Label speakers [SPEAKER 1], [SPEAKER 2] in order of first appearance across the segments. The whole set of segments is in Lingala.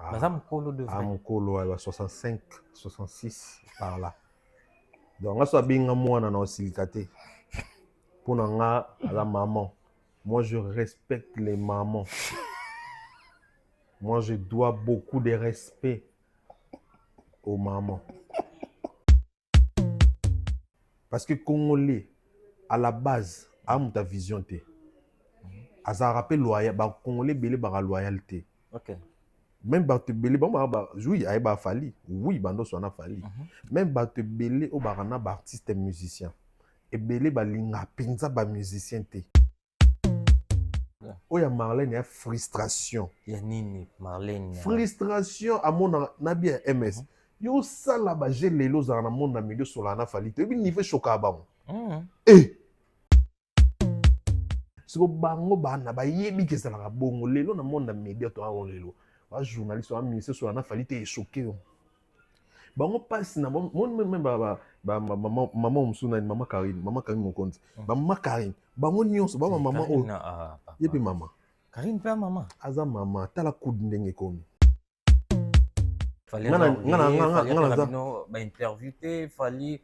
[SPEAKER 1] À Mokolo, à 65, 66, par là. Donc, on a bien moi dans nos silicatés. Pour la maman. Moi, je respecte les mamans. Moi, je dois beaucoup de respect aux mamans. Parce que Congolais, à la base, a ta vision. Ça rappelle loyal, Congolais, belé la loyauté.
[SPEAKER 2] Ok.
[SPEAKER 1] Même Bate Belé, oui, il y a Fali. Oui, Bando Sona Fali. Même Bate Belé, au barana, artiste et musicien. Et Belé, balinga, pinza, musicien. Oh, il y a Marlène, il y a frustration.
[SPEAKER 2] Il y a Nini, Marlène.
[SPEAKER 1] Frustration à mon nabia MS. Yo, ça là, j'ai les lots dans mon milieu sur la Fali. Tu veux niveau choquant. Eh! Si vous bango bana ba yebi que ça la bongo lelo na monde média to a lelo wa journaliste wa ministre sur la Fali te choqué bango passe na mon même maman Msuna maman Karine mon compte maman Karine bango nyonso ba maman o yebi maman
[SPEAKER 2] Karine pas maman
[SPEAKER 1] aza maman tala coup ndenge komi
[SPEAKER 2] fallait interview fallait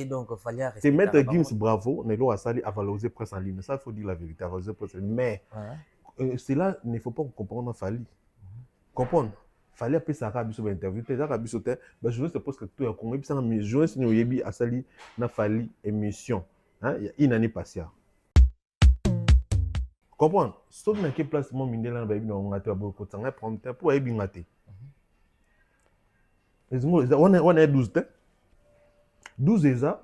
[SPEAKER 2] donc fallait
[SPEAKER 1] c'est Maître Gims bravo Nelo Asali a valorisé presse en ligne, ça il faut dire la vérité, a valorisé presse en ligne, mais cela ne faut pas comprendre Fali. Comprendre Fali appeler ça rabiso ba interview te ça rabiso te ba journaliste pose que tout à Congo bisa na journaliste ni oyebi Asali na Fali émission hein une année passée. Comprendre sauf na quelle place mon mindela na ba yebi na ngate ba ko tsanga prendre temps pour yebi ngate. Les mots on est 12 te 12 eza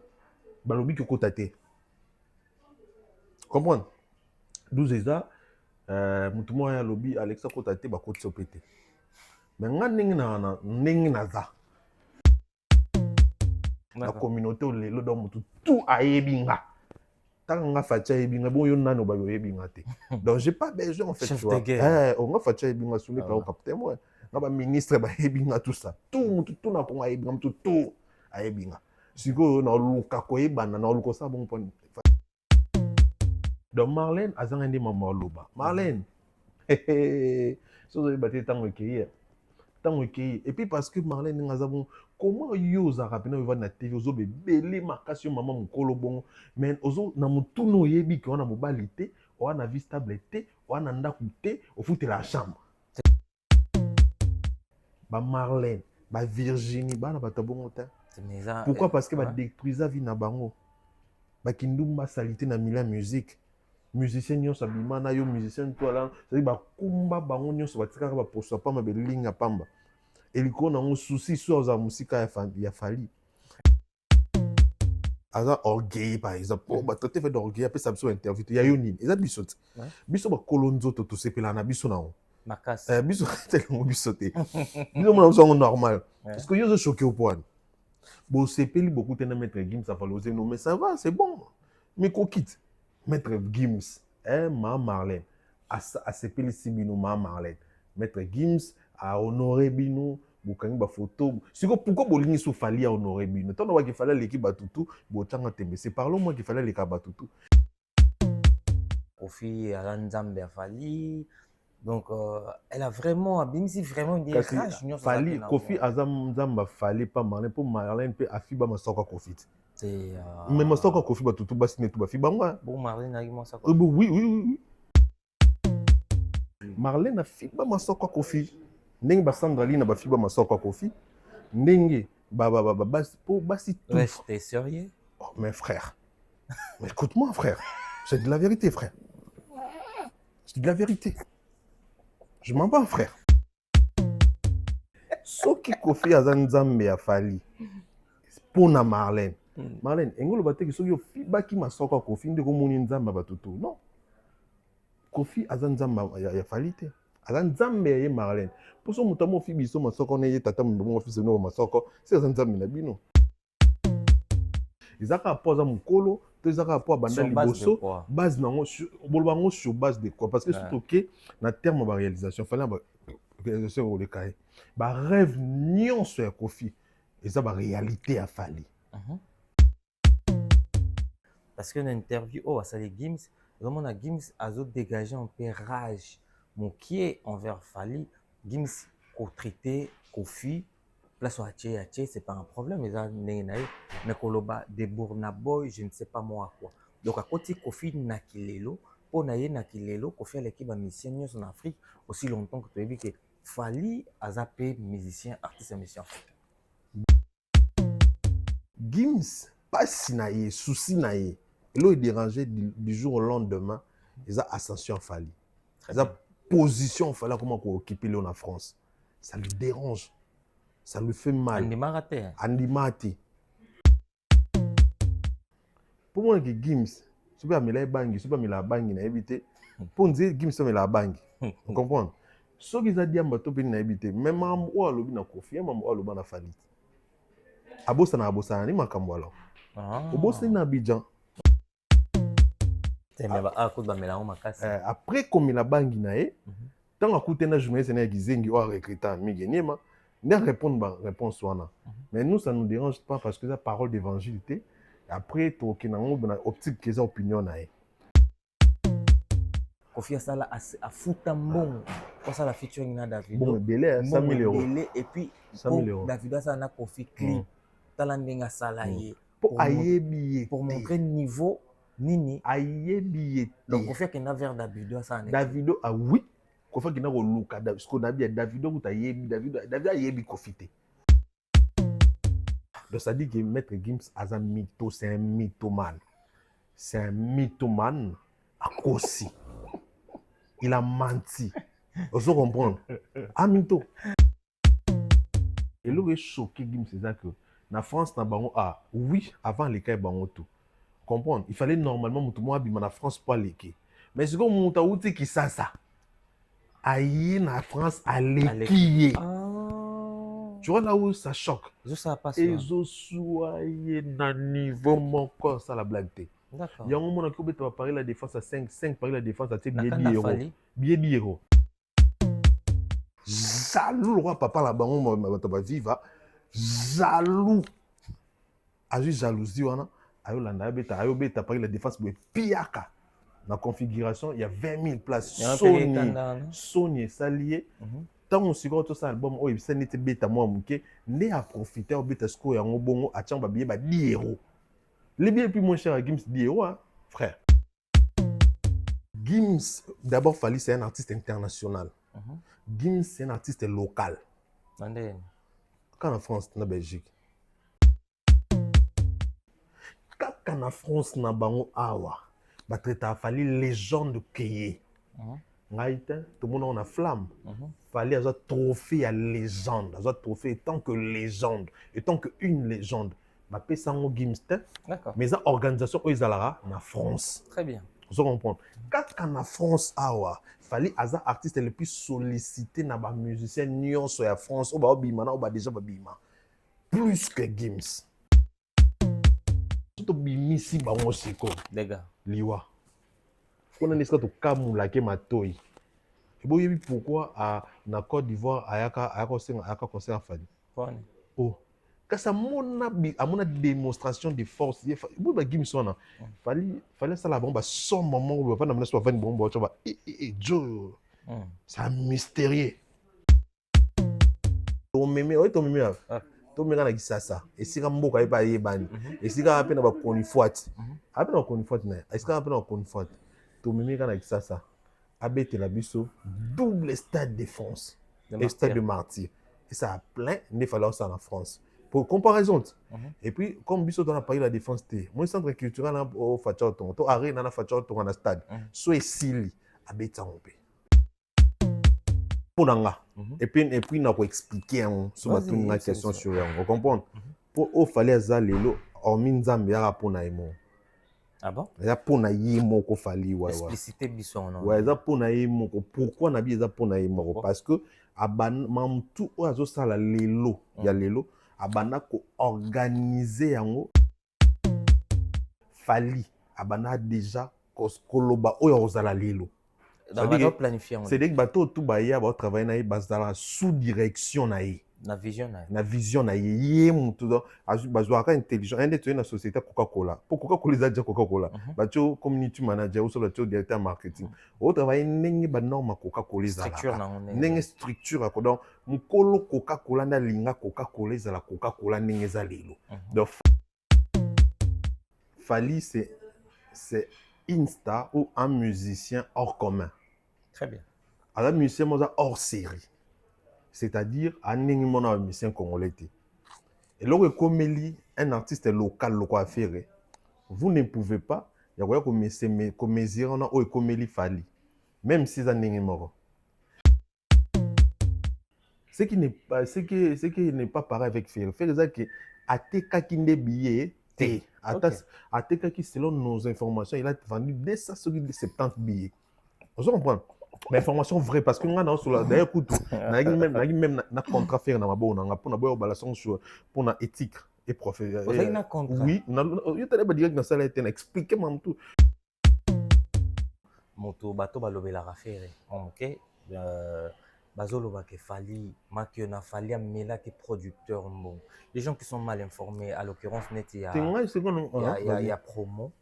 [SPEAKER 1] balobi ki kotate. Comprendre 12 eza mutu mo ya lobi Alexa kotate ba kotso pété. Mais nga ndenge na za. La communauté o lelo do mutu tout ayebi nga. Tant nga facha yebi nga bon yo nano ba yebi nga te. Donc j'ai pas besoin en fait tu vois. On nga facha yebi nga sous le capitaine moi. Nga ba ministre ba yebi nga tout ça. Tout mutu tout na ko ayebi nga mutu tout ayebi nga. Siko na luka ko yebana na luko sa bon point. Donc Marlène azanga ndi maman loba. Marlène. So zo baté tango ki et puis parce que Marlène ngazabon comment yoza rapina va na TV ozo belé makasi maman mukolo bon mais ozo na mutuno yebi ki wana mobalité wana vie stable té wana ndaku té au foot la chambre ba Marlène ba Virginie ba na batabongo ta pourquoi parce que ba détruisa vie na bango ba kindumba salité na mila musique musicien nyonso abima na yo musicien to ala c'est ba kumba bango nyonso batikaka ba posa pa ma belinga pamba eliko na ngo souci sur za musika ya Fali aza orgueil par exemple oh ba traité fait d'orgueil après ça biso interview ya yo nini eza biso biso ba kolonzo to sepela na biso na ngo
[SPEAKER 2] makas
[SPEAKER 1] biso tellement biso te biso mona biso normal parce que yo zo choqué au point bon sepeli beaucoup tena Maître Gims ça valoriser nous mais ça va c'est bon mais qu'on quitte Maître Gims ma Marlène a sepeli sibino ma Marlène Maître Gims a honoré bino bokangi ba photo siko pourquoi bolingi so Fali a honoré bino tant qu'il fallait l'équipe batutu botanga tembe c'est parlons moi qu'il fallait les batutu
[SPEAKER 2] Kofi à Nzambe a Fali donc elle a vraiment abimsi vraiment une rage
[SPEAKER 1] Fali Kofi azam Nzamba Fali pas Marlène pour Marlène pe afiba masoka Kofi
[SPEAKER 2] c'est
[SPEAKER 1] mais masoka Kofi batutu basi netu ba fiba moi
[SPEAKER 2] bon Marlène a moi ça
[SPEAKER 1] oui Marlène a fiba masoka Kofi ndenge ba Sandra Lina ba fiba masoka Kofi ndenge basi pour basi tout
[SPEAKER 2] t'es sérieux
[SPEAKER 1] oh, mais frère mais écoute-moi frère c'est de la vérité frère c'est de la vérité je m'en bats frère soki Kofi aza Nzambe ya Fali pona Marlène Marlène engolo bateki soki yo fibaki masoka Kofi ndeko moni Nzambe batutu non Kofi aza Nzambe ya Fali te aza Nzambe ya Marlène pour so mutamo fi biso masoko na ye tata mbongo fi no masoko c'est aza Nzambe na bino ezaka poza mukolo to ezaka po banda liboso base nango bolobango sur base de quoi parce que surtout que na terme ba réalisation fallait ba réalisation au lekai ba rêve nyonso ya Kofi eza ba réalité ya Fali
[SPEAKER 2] parce que une interview à Sali Gims vraiment na Gims azo dégager un peu rage mokie envers Fally, Gims traité Kofi, place à Tché, c'est pas un problème, mais Koloba de Burna Boy, je ne sais pas moi quoi. Donc à côté Kofi Nakilelo, pour naye Nakilelo, Kofi a l'équipe de musiciens en Afrique aussi longtemps que tu as vu que Fally a zappé musicien, artiste et musicien africain.
[SPEAKER 1] Gims, pas si naïe, souci naïe. Il est dérangé du jour au lendemain. Ils ont ascension Fally. Ils ont position Fally comment occuper en France. Ça lui dérange. Ça lui fait mal. Andy Marate. Pour moi, Gims, je peux amener la bangi, je peux amener la bangi, na éviter. Pour dire Gims, c'est la bangi. Vous comprenez? Ce qu'ils ont dit à Mbato, na éviter. Même en ou à l'obi na Kofi, même en ou à l'obi na Fally. Abosa na abosa, ni makambo alors. Abosa na Abidjan. Après, comme il a bangi na e, tant que tu as journée, c'est un ou recrutant, mais il répondre réponse wana. Mais nous, ça ne nous dérange pas parce que c'est la parole d'évangile. Après, tu as une optique qui est opinion na e.
[SPEAKER 2] Kofi Asala a foutambon pour ça la featuring na Davido.
[SPEAKER 1] Bon, belé 100 000 €.
[SPEAKER 2] Et puis
[SPEAKER 1] 100 000 €.
[SPEAKER 2] Davido ça na Kofi clip. Talandenga salarié.
[SPEAKER 1] Pour
[SPEAKER 2] montrer niveau nini.
[SPEAKER 1] Ayebi.
[SPEAKER 2] Donc Kofi qui na vers Davido ça.
[SPEAKER 1] Davido ah oui. Kofi qui na ko luka parce qu'on a bien Davido ou tayebi Davido ayebi Kofi te. Donc ça dit que Maître Gims a un mytho, c'est un mythomane. C'est un mythomane à Kossi. Il a menti. Vous comprenez? Un mytho. Et là, il est choqué, Gims, c'est ça que la France n'a pas oui, avant les cas, il tout. Comprendre? Il fallait normalement tout le monde habiller la France pour les cas. Mais c'est comme mon taouti qui ça. Aïe, la France à l'équipe. Tu vois là où ça choque. Et je suis à niveau mon corps, ça la blague.
[SPEAKER 2] D'accord.
[SPEAKER 1] Il y a un moment où tu vas parler la défense à 5 parler la défense à 10 €. Billet 10 €. Jaloux, le roi papa là-bas, on va vivre. Jaloux. A juste jalousie, on a. Ayo beta parler la défense, mais piaka. Dans la configuration, il y a 20 000 places. Sony, Salié. Tant on suit tout ça album, oh, ça n'était bêta moi, mouké, né à profiter au bêta score et en bon, à tiens, billet, 10 €. Les billets les plus moins chers à Gims, 10 €, hein, frère. Gims, d'abord, Fally, c'est un artiste international. Gims, c'est un artiste local. Quand en France, en Belgique. Quand en France, en Bango, Awa, traiter à Fally, légende Kéyé. Tout le monde a une flamme. Fallait avoir trophée à légende, avoir trophée tant que légende, et tant qu'une légende. Ma paix sans Gims, mais ça organisation ils allaient en France.
[SPEAKER 2] Très bien.
[SPEAKER 1] Vous comprenez? Quand en France, fallait avoir artiste le plus sollicité dans les musiciens nions sur la France, ou bimana ou déjà bima. Plus que Gims. Tout bimisi ba mo siko.
[SPEAKER 2] Les gars.
[SPEAKER 1] Liwa. On a n'est-ce que kamula ke matoi. Et bon, pourquoi à la Côte d'Ivoire, à concert à Fally? Oh, quand ça a mon démonstration de force, il faut que Gims soit là. Fallait ça la bombe, son moment où on va pas soit une bombe, tu vois. Joe, c'est mystérieux. Ton mémé, oui, ton mémé. Ton mémé a dit ça. Et si on a pas y ban, et si on a peine à connaître fois, à peine à connaître fois, est-ce qu'on a peine à connaître fois? Ton mémé a dit ça. Abete la biso, double stade de France et stade de Martyr. Et ça a plein, il fallait ça en France. Pour comparaison. Et puis, comme biso dans la Paris la défense, moi, centre culturel au Fatchao Tongo, to arrêt dans la Fatchao Tongo dans stade. Soit Sili, abete en paix. Pour nanga. Et puis, on a expliqué sur la question sur vous comprenez? Pour au fallait ça lelo, hormis Zambia pour naïmo.
[SPEAKER 2] Ah bon?
[SPEAKER 1] Il y a pour naïmo ko Fally
[SPEAKER 2] explicité biso non.
[SPEAKER 1] Ouais, ça pour naïmo. Pourquoi na bi ça pour naïmo? Parce que aban mam tout ozo ça la lelo, il y a lelo abana ko organiser yango Fally abana déjà koloba oyo ozala lelo.
[SPEAKER 2] Dans la planifier.
[SPEAKER 1] C'est des bateaux tout baya ba travailler na bazala sous direction na
[SPEAKER 2] Na vision na.
[SPEAKER 1] na vision na ye mutu donc bazwaka intelligent ende toye na société Coca-Cola pour Coca-Cola eza déjà Coca-Cola batio community manager ou sur batio directeur marketing o travailler ndenge ba norme Coca-Cola
[SPEAKER 2] Structure
[SPEAKER 1] ezalaka
[SPEAKER 2] na
[SPEAKER 1] ndenge structure ko donc mukolo Coca-Cola na linga Coca-Cola ezala Coca-Cola ndenge eza lelo donc Fally c'est une star ou un musicien hors commun.
[SPEAKER 2] Très bien.
[SPEAKER 1] Un musicien hors série. C'est-à-dire un musicien congolais. Et lorsque comme un artiste local à faire, vous ne pouvez pas il y a comme mesurer on a comme Fally même si ça n'est mort. Ce qui n'est pas pareil avec Ferré. Ferré c'est que à tes kinde billets à tes selon nos informations il a vendu 270 billets. Vous comprenez? Mais information vraie parce que nous avons sur la d'ailleurs écoute même na contrat faire na mabo na pour na boyo balation sur pour na éthique et professionnel.
[SPEAKER 2] Vous avez un contrat?
[SPEAKER 1] Oui, yo tele ba direct na sala était expliquer moi tout.
[SPEAKER 2] Moto bato balobela rafere. OK. Bazolo ba ke Fally makio na Fally amela ki producteur bon. Les gens qui sont mal informés à l'occurrence net il y a promo.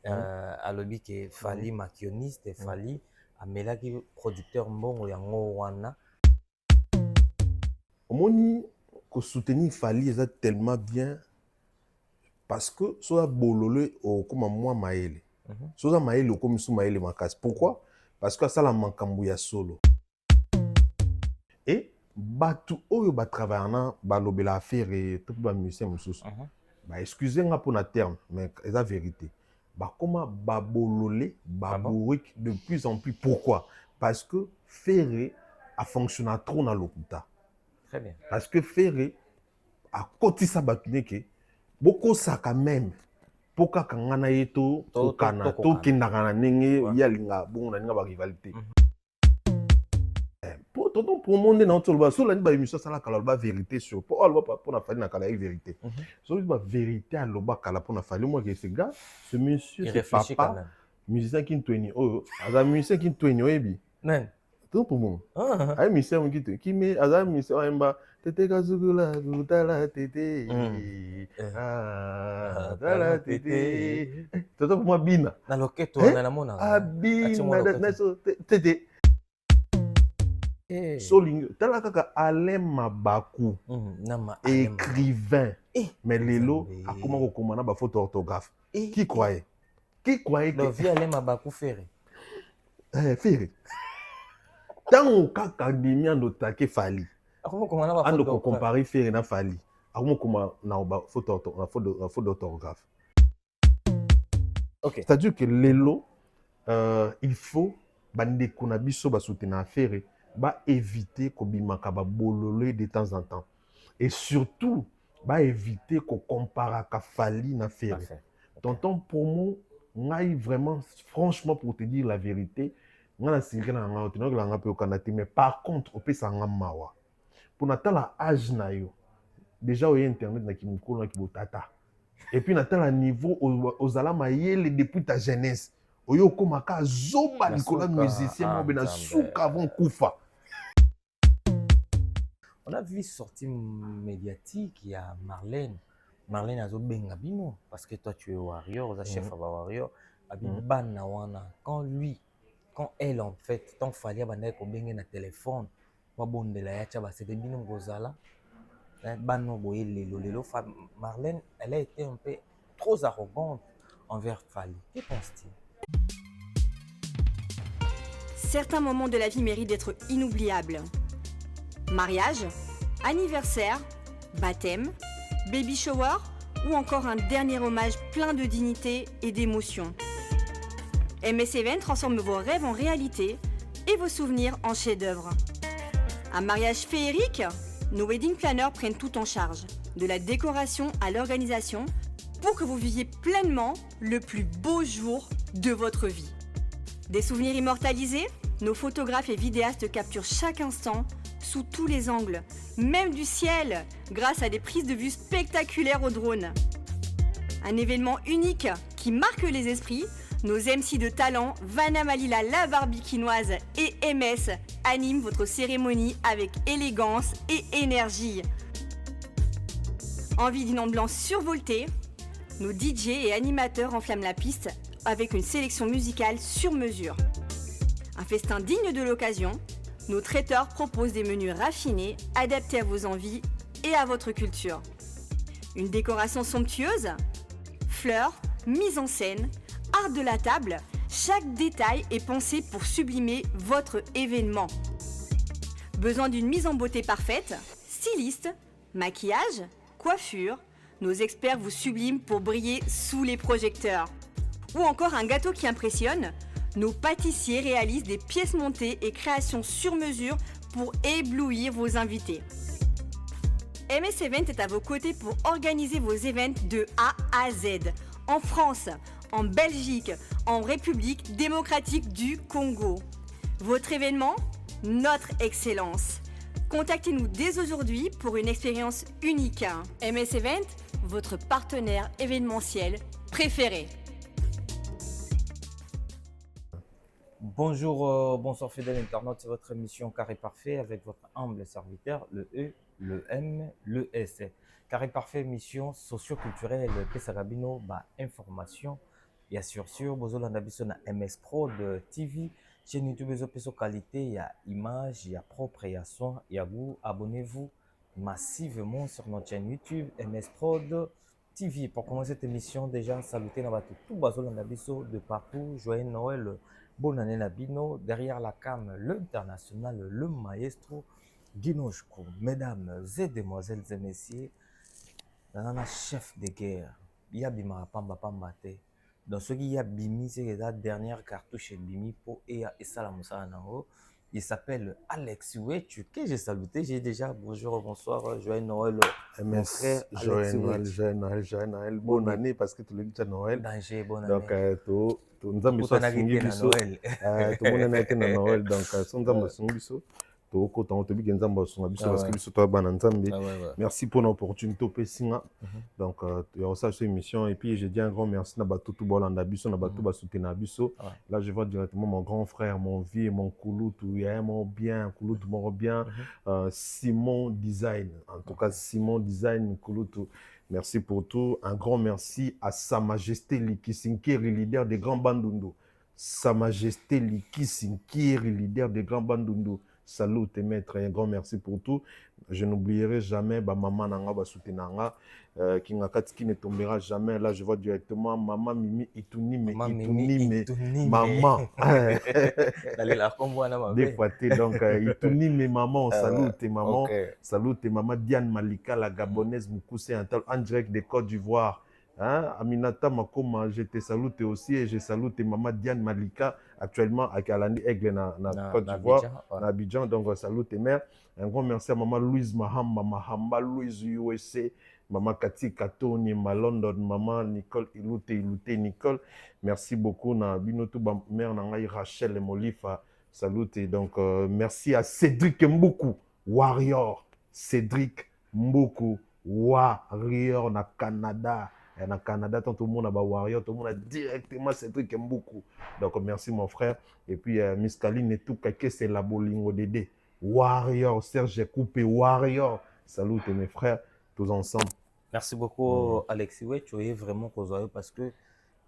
[SPEAKER 2] À l'objet que Fally maquillonniste et Fally amela ki producteur mbongo yango wana.
[SPEAKER 1] Omoni ko soutenir Fally est tellement bien parce que soit bololo au comme moi maele. Soit maele au comme sous maele makas. Pourquoi? Parce que ça la mankambu ya solo. Et batu oyo ba travailler na ba lobela affaire et tout ba musicien mususu. Bah excusez-moi pour na terme mais c'est la vérité. Bah comment babololé babourik de plus en plus. Pourquoi? Parce que Ferré a fonctionné trop dans l'okuta.
[SPEAKER 2] Très bien.
[SPEAKER 1] Parce que Ferré a côté ça batuneke beaucoup ça quand même pour kangana yeto to kana to kindakana nenge yalinga bon na ninga ba rivalité. Pour le monde dans tout le bas sur la émission ça la kala vérité sur pour la Fally na kala vérité. So la vérité à loba kala pour na Fally moi que ce gars ce monsieur c'est papa musicien qui tweni oh aza musicien qui tweni oyebi
[SPEAKER 2] nan
[SPEAKER 1] tout pour moi ay musicien qui met aza musicien emba tete kazugula gutala tete tala tete toto pour moi bina
[SPEAKER 2] na loketo na la mona
[SPEAKER 1] abina na so tete Solingo, tala kaka Alain Mabakou, écrivain, mais Lelo a comment recommander ba faute orthographe. Qui croyait? Qui croyait que
[SPEAKER 2] le vieux Alain Mabakou Ferré?
[SPEAKER 1] Ferré. Tant au cas académie en attaquer Fally.
[SPEAKER 2] Comment commander ba
[SPEAKER 1] faute orthographe? Comparer Ferré na Fally. Comment comment na ba faute orthographe. OK. C'est-à-dire que Lelo il faut bande kuna biso ba soutenir Ferré. Bah éviter qu'on bimaka ba bololé de temps en temps et surtout bah éviter qu'on compare à Fally na Ferré. Tonton pour moi ngai vraiment franchement pour te dire la vérité ngana singa na nga otino la nga pe o kanati mais par contre opé sanga mawa pour natala âge na yo déjà au internet na kimukolo na kibotata et puis natala niveau aux alama yele depuis ta jeunesse oyo komaka zoba likola musicien mo bena souka avant kufa.
[SPEAKER 2] On a vu sortie médiatique, il y a Marlène. Marlène a benga bino parce que toi tu es warrior, tu chef à warrior. Quand elle en fait, tant fallait ko benga na téléphone, wa bondela ya tcha c'était bino gozala. Bano boye lelo Marlène, elle a été un peu trop arrogante envers Fally. Que penses-tu?
[SPEAKER 3] Certains moments de la vie méritent d'être inoubliables. Mariage, anniversaire, baptême, baby shower ou encore un dernier hommage plein de dignité et d'émotion. MS Event transforme vos rêves en réalité et vos souvenirs en chefs-d'œuvre. Un mariage féerique? Nos wedding planners prennent tout en charge, de la décoration à l'organisation, pour que vous viviez pleinement le plus beau jour de votre vie. Des souvenirs immortalisés? Nos photographes et vidéastes capturent chaque instant sous tous les angles, même du ciel, grâce à des prises de vue spectaculaires au drone. Un événement unique qui marque les esprits Nos MC de talent, Vanna Malila la Barbikinoise et MS, animent votre cérémonie avec élégance et énergie. Envie d'une ambiance survoltée? Nos DJ et animateurs enflamment la piste avec une sélection musicale sur mesure. Un festin digne de l'occasion, nos traiteurs proposent des menus raffinés, adaptés à vos envies et à votre culture. Une décoration somptueuse? Fleurs, mise en scène, art de la table, chaque détail est pensé pour sublimer votre événement. Besoin d'une mise en beauté parfaite? Styliste, maquillage, coiffure, nos experts vous subliment pour briller sous les projecteurs. Ou encore un gâteau qui impressionne? Nos pâtissiers réalisent des pièces montées et créations sur mesure pour éblouir vos invités. MS Event est à vos côtés pour organiser vos événements de A à Z, en France, en Belgique, en République démocratique du Congo. Votre événement? Notre excellence. Contactez-nous dès aujourd'hui pour une expérience unique. MS Event, votre partenaire événementiel préféré.
[SPEAKER 2] Bonjour, bonsoir fidèles internautes, c'est votre émission Carré Parfait avec votre humble serviteur, le E, le M, le S. Carré Parfait, émission socio-culturelle, Pesagabino, information, et sûr, Bozolanda Biso na MS Prod TV, chaîne YouTube, Peso qualité, il y a image, il y a propre, il y a son, il y a vous, abonnez-vous massivement sur notre chaîne YouTube, MS Prod TV. Pour commencer cette émission, déjà, saluter dans tout Bozolanda Biso de partout, joyeux Noël. Bonne année Nabino, derrière la cam, l'international, le maestro, Guinochko, mesdames et demoiselles et messieurs, dans un chef de guerre, il y a Bima Pamba Pambate. Dans ce qui y a Bimi, c'est la dernière cartouche Bimi pour et Salamusa Nango. Il s'appelle Alex Wetu, que j'ai saluté. J'ai déjà bonjour, bonsoir, joyeux Noël.
[SPEAKER 1] MS, joyeux Noël, bonne année parce que tu le dis à Noël.
[SPEAKER 2] Danger, bonne
[SPEAKER 1] Donc,
[SPEAKER 2] année.
[SPEAKER 1] nous avons besoin de tout le monde est à Noël. Donc, si nous avons besoin de ça, merci pour l'opportunité. Donc, il y a aussi cette émission. Et puis, je dis un grand merci à tout le monde Là, je vois directement mon grand frère, mon vieux, mon Kouloutou, il y a mon bien, Kouloutou, mon bien, Simon Design. En tout cas, Simon Design, Kouloutou. Merci pour tout. Un grand merci à Sa Majesté Liki Sinkiri, leader des Grands Bandundu. Sa Majesté Liki Sinkiri, leader des Grands Bandundu. Salut tes maîtres, un grand merci pour tout. Je n'oublierai jamais maman Nanga Basutenanga, qui ne tombera jamais. Là, je vois directement maman Mimi Itunime, maman. Des fois, donc Itunime, maman, salut tes mamans. Salut tes mamans Diane Malika, la Gabonaise Moukousé, en direct des Côte d'Ivoire. Aminata Makoma, je te salue aussi et je salue tes maman Diane Malika, actuellement à Kalani Aigle na Côte d'Ivoire, à Abidjan. Donc, salut tes mères. Un grand merci à maman Louise Mahamba, Louise USA, maman Cathy Katoni, ma London, maman Nicole Iloute, Nicole. Merci beaucoup. Na binoto mère Nangai Rachel Molifa, salut. Donc, merci à Cédric Mboukou, Warrior. Cédric Mboukou, Warrior na Canada. Et dans le Canada, tout le monde a Warrior, tout le monde a directement Cédric Mboukou. Donc, merci mon frère. Et puis, Miss Kaline et tout, c'est la Bolingo Dédé. Warrior, Serge Coupé, Warrior. Salut mes frères, tous ensemble.
[SPEAKER 2] Merci beaucoup, Alexis. Ouais, tu es vraiment causé parce que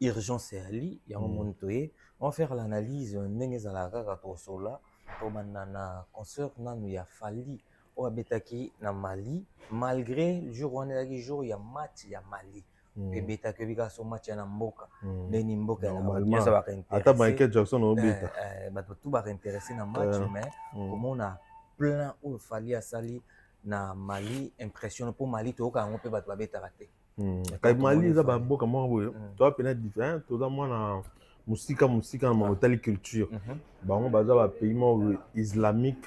[SPEAKER 2] urgence est ali. Il y a un moment donné, on va faire l'analyse. N'engez à la rare là pour manana concert il y a fallu au Abetaki na Mali. Malgré le jour où on est là, jour il y a match, il y a Mali. Et Betaki bika son match na Mboka. Neni Mboka
[SPEAKER 1] normalement.
[SPEAKER 2] Ça va intéresser.
[SPEAKER 1] Attends, Michael Jackson au Beta.
[SPEAKER 2] Tout va intéresser na match, mais comment on a plein où il fallait à Sali. Na Mali, impression pour Mali, tu as un peu de raté.
[SPEAKER 1] Mali, ça va beaucoup moins. Tu as peut-être différent. Tout le monde a musique, na telle culture. On a un pays islamique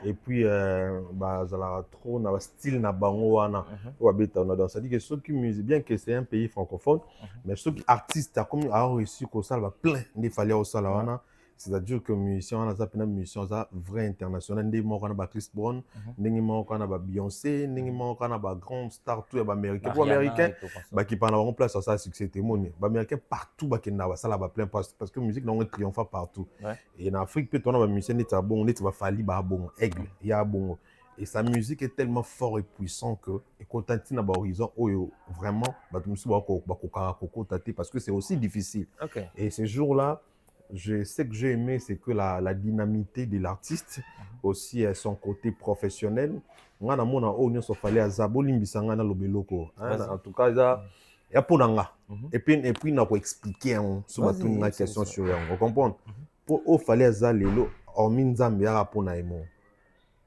[SPEAKER 1] et puis ça trop na style na bango wana. Donc ça dit que ceux qui musent bien que c'est un pays francophone, mais ceux qui artistes comme a réussi que ça va plein de fallait au salawana. c'est-à-dire que musicien wana aza mpena musicien aza vrai international ndenge moko wana Chris Brown ndenge moko wana Beyoncé ndenge moko wana grand star tout ya baaméricain po américain bakipana bango place asala succès te moni baaméricain partout bakenda basala plein parce que musique nango triompha partout et na Afrique mpe tona bamusicien neti ya bongo neti bafali baa bongo aigle ya bongo et sa musique est tellement fort et puissant que ekota ntina bahorizon oyo vraiment bato mosusu bakokaka kokota te parce que c'est aussi difficile et ces jours-là ce que j'ai aimé, c'est que la dynamité de l'artiste, aussi son côté professionnel. On a mon on a fallait à Zaboli Mbisanga na lobeloko. En tout cas, il y a pour nanga. Et puis n'a pas expliquer sur ma question sur on comprend. Pour au fallait à Zalelo, hormis Nzambe ya pour na emo.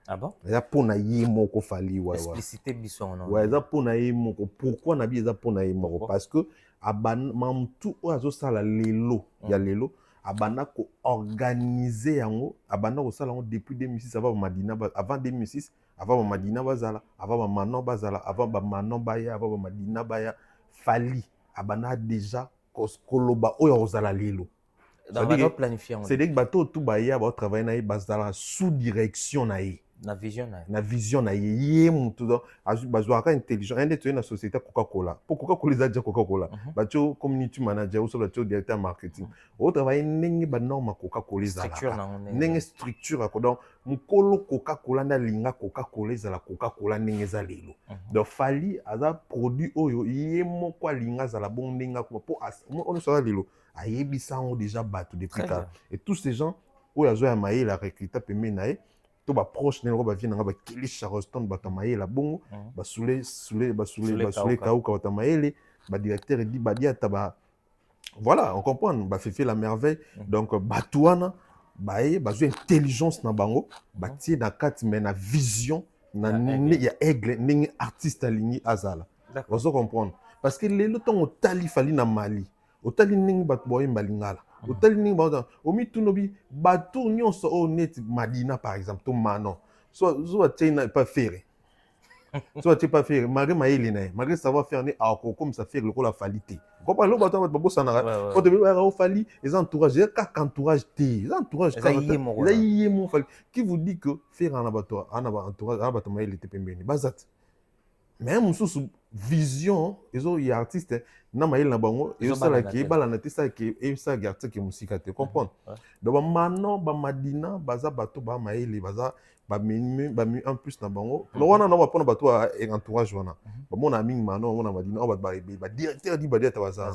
[SPEAKER 2] Ah bon?
[SPEAKER 1] Il y a pour na yemo ko fali ouais.
[SPEAKER 2] Expliciter bison non.
[SPEAKER 1] Ouais, ça pour na yemo. Pourquoi na bi ça pour na yemo? Parce que aban mam tout ozo sala lelo, il y a lelo. Abana ko organiser yango abana ko sala depuis 2006 avant Madina avant 2006 avant Madina bazala avant Manon bazala avant Manon baya avant Madina baya fali abana déjà koloba oyo ozala lelo
[SPEAKER 2] dans la planifier
[SPEAKER 1] c'est dire que bato tout baya ba travailler na bazala sous direction na ye
[SPEAKER 2] na
[SPEAKER 1] vision na ye mutu do bazwaka intelligent ende to na société Coca-Cola pour Coca-Cola za Coca-Cola bacho community manager ou sur le directeur marketing au travail ndenge ba norme Coca-Cola za ndenge structure ko donc mukolo Coca-Cola na linga Coca-Cola za la Coca-Cola ndenge za lelo donc fali aza produit oyo ye moko linga za la bon ndenge ko po on sera lelo ayebisa on déjà bato depuis ça et tous ces gens oyo azo ya maye la recruter pembe na ye to ba proche ne ko ba vient nga ba kili Charleston ba tamaye la bongo ba soule kauka ba tamaye ba directeur dit ba dia taba voilà on comprend ba fait la merveille donc batouana ba zo intelligence na bango ba tie na kati mais na vision na ya aigle ningi artiste alingi azala vous comprendre parce que les temps tali fali na Mali otali ningi bat boye mbalingala otali ningi ba omitunobi bato nyonso o net Madina par exemple to Manon so China pas faire so tu pas faire malgré maïli na malgré savoir faire ni comme ça faire le ko la falité comprends le bato ba bossa na o te ba o fali les entourage ka entourage té les entourage ka yi mo fali qui vous dit que faire en abattoir en entourage abattoir maïli te pembeni bazat mais mususu vision ezo ya artiste na maïli na bango et ça la ki bala na tesa ki et ça garder ki musika te comprendre donc Manon ba Madina baza bato ba maïli baza ba mi en plus na bango no wana na ba pona bato entourage wana ba mona mingi Manon wana Madina ba directeur di ba dia tabaza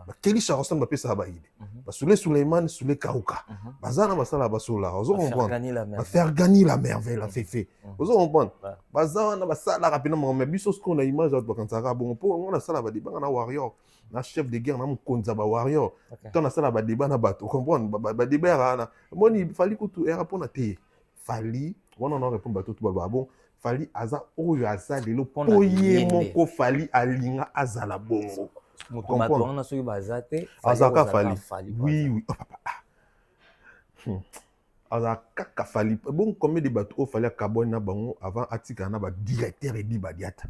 [SPEAKER 1] ba keli Charleston ba pesa ba ide ba Suleiman Kauka baza na basala basola ozo comprendre ba faire gagner la merveille la fefe ozo comprendre baza wana basala rapidement mais biso ce qu'on a image ba kansaka bon pour on a sala ba dibanga na warrior na chef de guerre na mukonza ba warrior tant na sala ba débat na bato comprendre ba débat na moni fali kutu era pona te fali on en répond bato tout ba bon fali aza oyo aza lelo poye moko fali alinga azala bongo
[SPEAKER 2] comprendre na soki bazate
[SPEAKER 1] azaka fali oui azaka fali bon combien de bato o fali carbone na bango avant atika na ba directeur et di badiata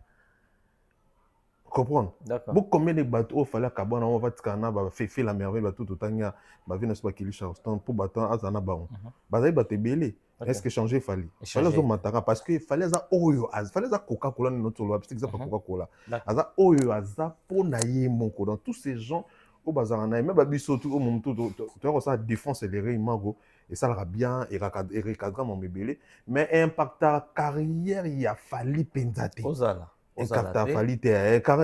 [SPEAKER 1] comprendre beaucoup combien de bateaux fallait carbone on va tikana ba fait la merveille bateau totanya ba vina so ba kili Charleston pour bateau azana ba on bazali bateau belé est-ce que changer fallait zo mataka parce que fallait za oyo fallait za Coca-Cola notre loi parce que ça Coca-Cola aza oyo aza pona ye moko dans tous ces gens au bazar na même ba biso tout au moment tout tu ça défense les réimago et ça ira bien et recadrer mon belé mais impacta carrière il a fallu penzate
[SPEAKER 2] ozala
[SPEAKER 1] falité car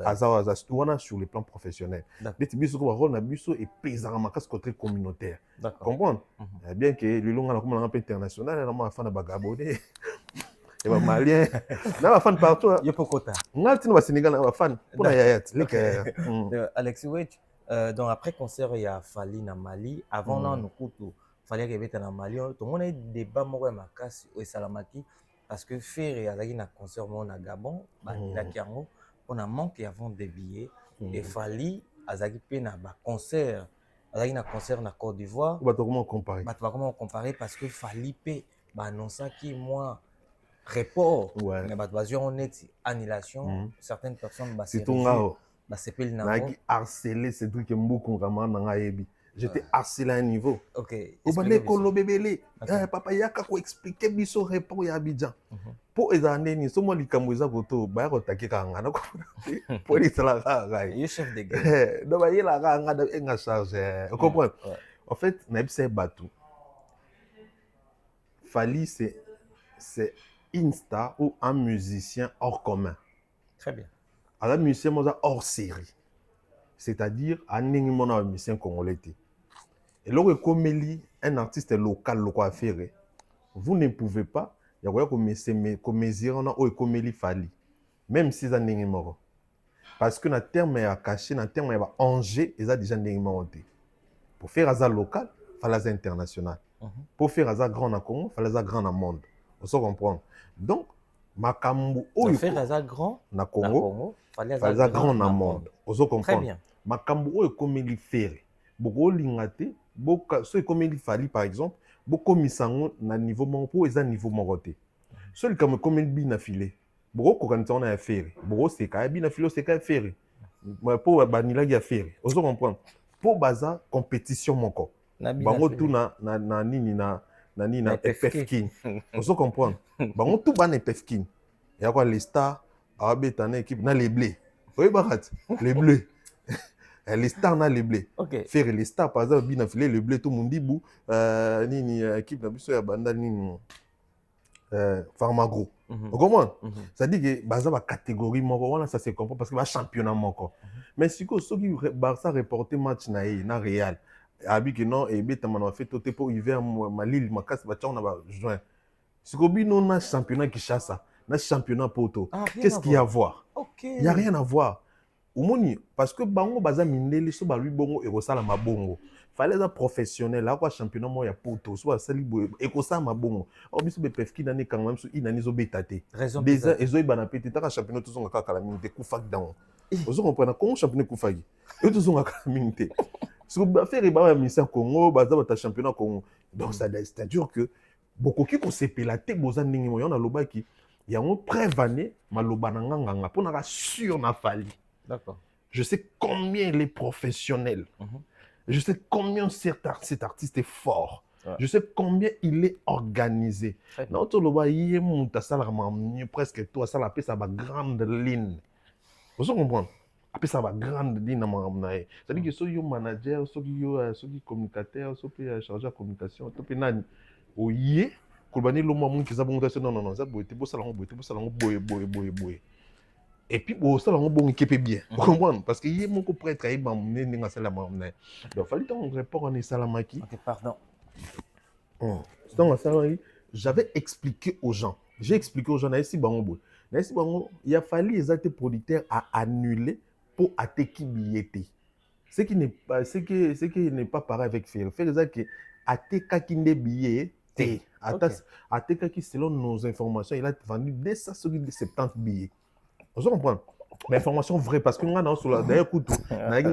[SPEAKER 1] aza sur le plan professionnel beti biso ko rôle na biso et pesant ma casse côté communautaire comprendre bien que le long na comme un peu international na ma fan ba gabonais et ba malien na ba fan partout
[SPEAKER 2] yo pokota
[SPEAKER 1] ngati na ba sénégal na ba fan pour na yayat
[SPEAKER 2] Alexis Wage donc après concert il y a Fali na Mali avant na nukutu fallait que beta na Mali tout monde débat moko ya makasi o salamaki parce que faire azaki na concert mo na Gabon bandaki yango pona manque avant des billets et Fali azaki pe na ba concert azaki na concert na Côte d'Ivoire
[SPEAKER 1] comment comparer
[SPEAKER 2] parce que Fali pe ba annonçaki moi report mais ba bazio honnête annulation certaines personnes ba
[SPEAKER 1] c'est tout ngao
[SPEAKER 2] ba sepeli na
[SPEAKER 1] harceler Cédric Mboukou vraiment na ngayebi J'étais harcelé à un niveau.
[SPEAKER 2] Ok.
[SPEAKER 1] Obande kolo bebele.
[SPEAKER 2] Ok.
[SPEAKER 1] Papa yaka ko expliquer biso répond ya Abidjan.
[SPEAKER 2] Mhm.
[SPEAKER 1] Po ezane ni somo likambo eza koto ba ko takika ngana ko. Po ni sala ga.
[SPEAKER 2] You chef de guerre.
[SPEAKER 1] Donc il a nga charge. Vous comprenez?
[SPEAKER 2] Ouais.
[SPEAKER 1] En fait, naibse batou. Fally c'est une star ou un musicien hors commun.
[SPEAKER 2] Très bien.
[SPEAKER 1] Un musicien hors série. C'est-à-dire un musicien congolais. Et lorsque comme un artiste local local affaire, vous ne pouvez pas il y a comme mesurer on a comme Fally. Même si ça n'est pas parce que dans terme à caché dans terme à enjeu ils a déjà n'est pas pour faire un local il fallait un international. Pour faire un grand na Congo il fallait un grand na monde. Vous comprenez? Donc makambu
[SPEAKER 2] Pour faire un grand
[SPEAKER 1] na Congo fallait un grand na monde. Vous comprenez?
[SPEAKER 2] Très bien.
[SPEAKER 1] Makambu oyo comme il faire beaucoup lingate beaucoup ceux comme il Fally par exemple beaucoup misango na niveau mon pour eza niveau moroté. Ceux comme il bina filé beaucoup quand on a faire beaucoup c'est quand bina filé c'est quand faire pour banila ya faire. Vous comprenez? Pour baza compétition moko bango tout na nini na FFkin. Vous comprenez? Bango tout ban FFkin. Il y a quoi les stars abeta na équipe na les bleus. Oui barat les bleus. Les stars na les bleus.
[SPEAKER 2] Ok.
[SPEAKER 1] Faire les stars par exemple bien filer les bleus tout mundibu nini équipe na biso ya banda nini Pharmagro. Vous comprenez? Ça dit que baza ba catégorie moko wana ça se comprend parce que ba championnat moko. Mais si ko so qui Barça reporter match na Real abi que non et beta mano fait tout pour hiver Malil makas ba tchona ba juin. Si ko bino na championnat Kinshasa, na championnat Porto. Qu'est-ce qu'il y a à voir?
[SPEAKER 2] Ok.
[SPEAKER 1] Il y a rien à voir. Omoni parce que bango baza mindele so ba lui bongo e kosala mabongo. Fallait être professionnel là quoi championnat mo ya Porto so asali boye e kosala mabongo. O biso be pefki na ne quand même so inani zo betate. Déjà ezo ibana pete ta championnat to zonga kala minute ku fak down. Ozo comprendre comment championnat ku faki. E to zonga kala minute. So ba faire ba ya mission Congo baza ba ta championnat Congo. Donc ça c'est-à-dire que beaucoup qui ko sepelate boza ndingi mo yona lobaki yango prévané maloba na nganga pona ka sur na Fally.
[SPEAKER 2] D'accord.
[SPEAKER 1] Je sais combien il est professionnel. Je sais combien cet artiste est fort. Ouais. Je sais combien il est organisé. Non, tu le vois, il est presque tout ça, ça va grande ligne. Vous comprenez? Après ça va grande ligne. C'est-à-dire que ceux qui sont manager, ceux qui sont communicateurs, ceux qui sont chargés de communication, ceux qui sont oui, Kolbani le moment qui ça bon non ça boy ça boy. Et puis ça là on bon équipé bien. Vous comprenez? Parce que il est mon prêtre il m'a mené dans ça là donc fallait on répond en salamaki.
[SPEAKER 2] OK, pardon.
[SPEAKER 1] Donc ça j'avais expliqué aux gens. J'ai expliqué aux gens ici bango. Il a fallu les actes producteurs à annuler pour attaquer billetté. Ce qui n'est pas pareil avec faire. Faire ça que attaquer des billets Ateka qui selon nos informations il a vendu 270 billets. Vous comprenez? Mais information vraie parce que nous avons sur la d'ailleurs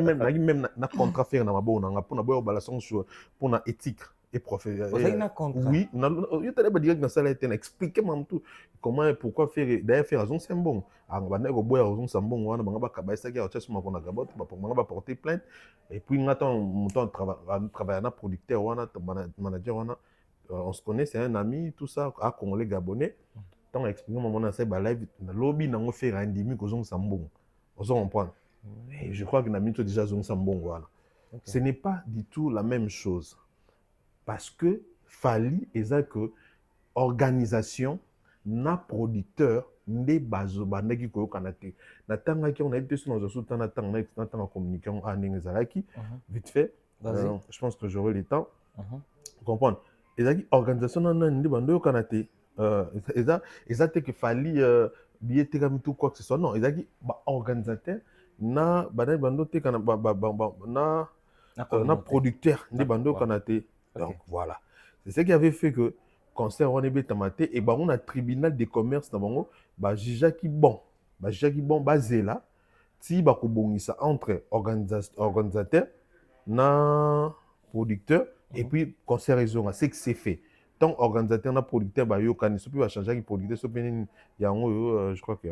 [SPEAKER 1] même na contrat faire na mabo na pour na boyo balation sur pour na éthique et professionnel. Oui, il t'a dire que ça a été expliqué même tout comment et pourquoi faire d'ailleurs faire raison c'est bon. En bana ko boya raison c'est bon wana banga ba kabaisa ki a tchama ko na gabot ba porter plainte et puis on attend mon temps travailler na producteur wana manager wana on se connaît, c'est un ami, tout ça, à Congolais Gabonais. Tant expliqué mon moment dans live, le lobby n'a pas fait un demi que zong sambon. On se comprend. Et je crois que Nami tout déjà zong sambon voilà. Ce n'est pas du tout la même chose. Parce que Fally est que organisation na producteur ne bazo banda ki ko kanate. Na tanga ki on a été sur nos sous na tanga communication en ngezalaki vite fait. Je pense que j'aurai le temps. Vous comprenez? Et organisation nan bando kanate exact que Fally billet comme tout quoi que ce soit non ezaki ba organisateur na bando te kana na producteur ndi bando kanate. Donc voilà, c'est ce qui avait fait que concert on est betamate et on a tribunal de commerce na bango ba jijaki bon bazela ti ba ko bongisa entre organisateur na producteur et puis concert raison c'est que c'est fait. Tant organisateur na producteur ba yo kan so puis va changer qui producteur so bien yango je crois que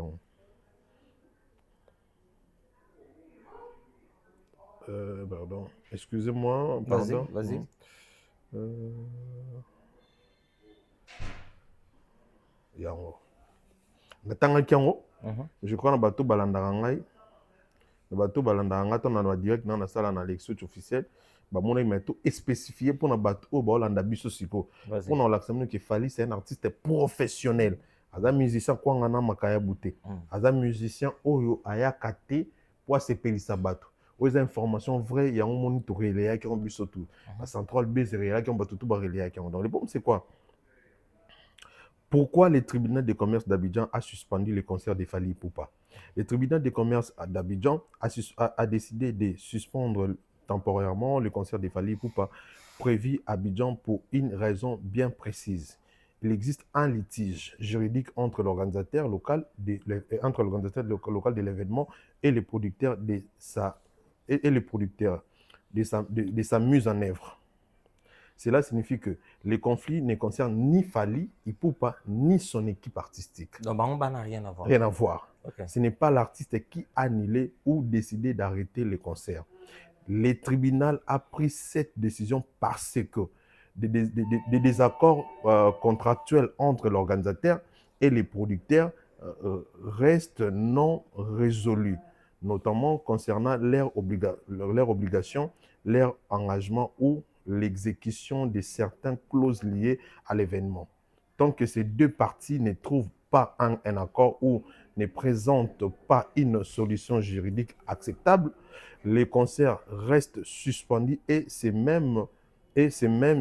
[SPEAKER 1] Pardon. Excusez-moi.
[SPEAKER 2] Vas-y,
[SPEAKER 1] Pardon.
[SPEAKER 2] vas-y.
[SPEAKER 1] Yango. Natangaki yango. Je crois na bato balandaka ngai. Na bato balandaka ngai to na direct na sala na l'expert officiel. Ba mona meto spécifié pour na bato o ba olanda biso siko. Pour na l'accent que Fally c'est un artiste professionnel. Aza musicien kwanga na makaya bouté. Aza musicien oyo ayaka te pour se pelisa bato. Aux informations vraies, il y a un monde qui relève qui ont bu tout. La centrale B, c'est relève qui ont battu tout relève qui ont. Donc, le problème, c'est quoi? Pourquoi le tribunal de commerce d'Abidjan a suspendu le concert de Fally Ipupa? Le tribunal de commerce d'Abidjan a décidé de suspendre temporairement le concert de Fally Ipupa prévu à Abidjan pour une raison bien précise. Il existe un litige juridique entre l'organisateur local de l'événement et les producteurs de sa mise en œuvre. Cela signifie que les conflits ne concernent ni Fally Ipupa ni son équipe artistique.
[SPEAKER 2] Donc, Bangba n'a rien à voir.
[SPEAKER 1] Rien à voir.
[SPEAKER 2] Okay.
[SPEAKER 1] Ce n'est pas l'artiste qui a annulé ou décidé d'arrêter le concert. Le tribunal a pris cette décision parce que des désaccords contractuels entre l'organisateur et les producteurs restent non résolus, notamment concernant leur obligation, leur engagement ou l'exécution de certaines clauses liées à l'événement. Tant que ces deux parties ne trouvent pas un accord ou ne présentent pas une solution juridique acceptable, les concerts restent suspendus et c'est même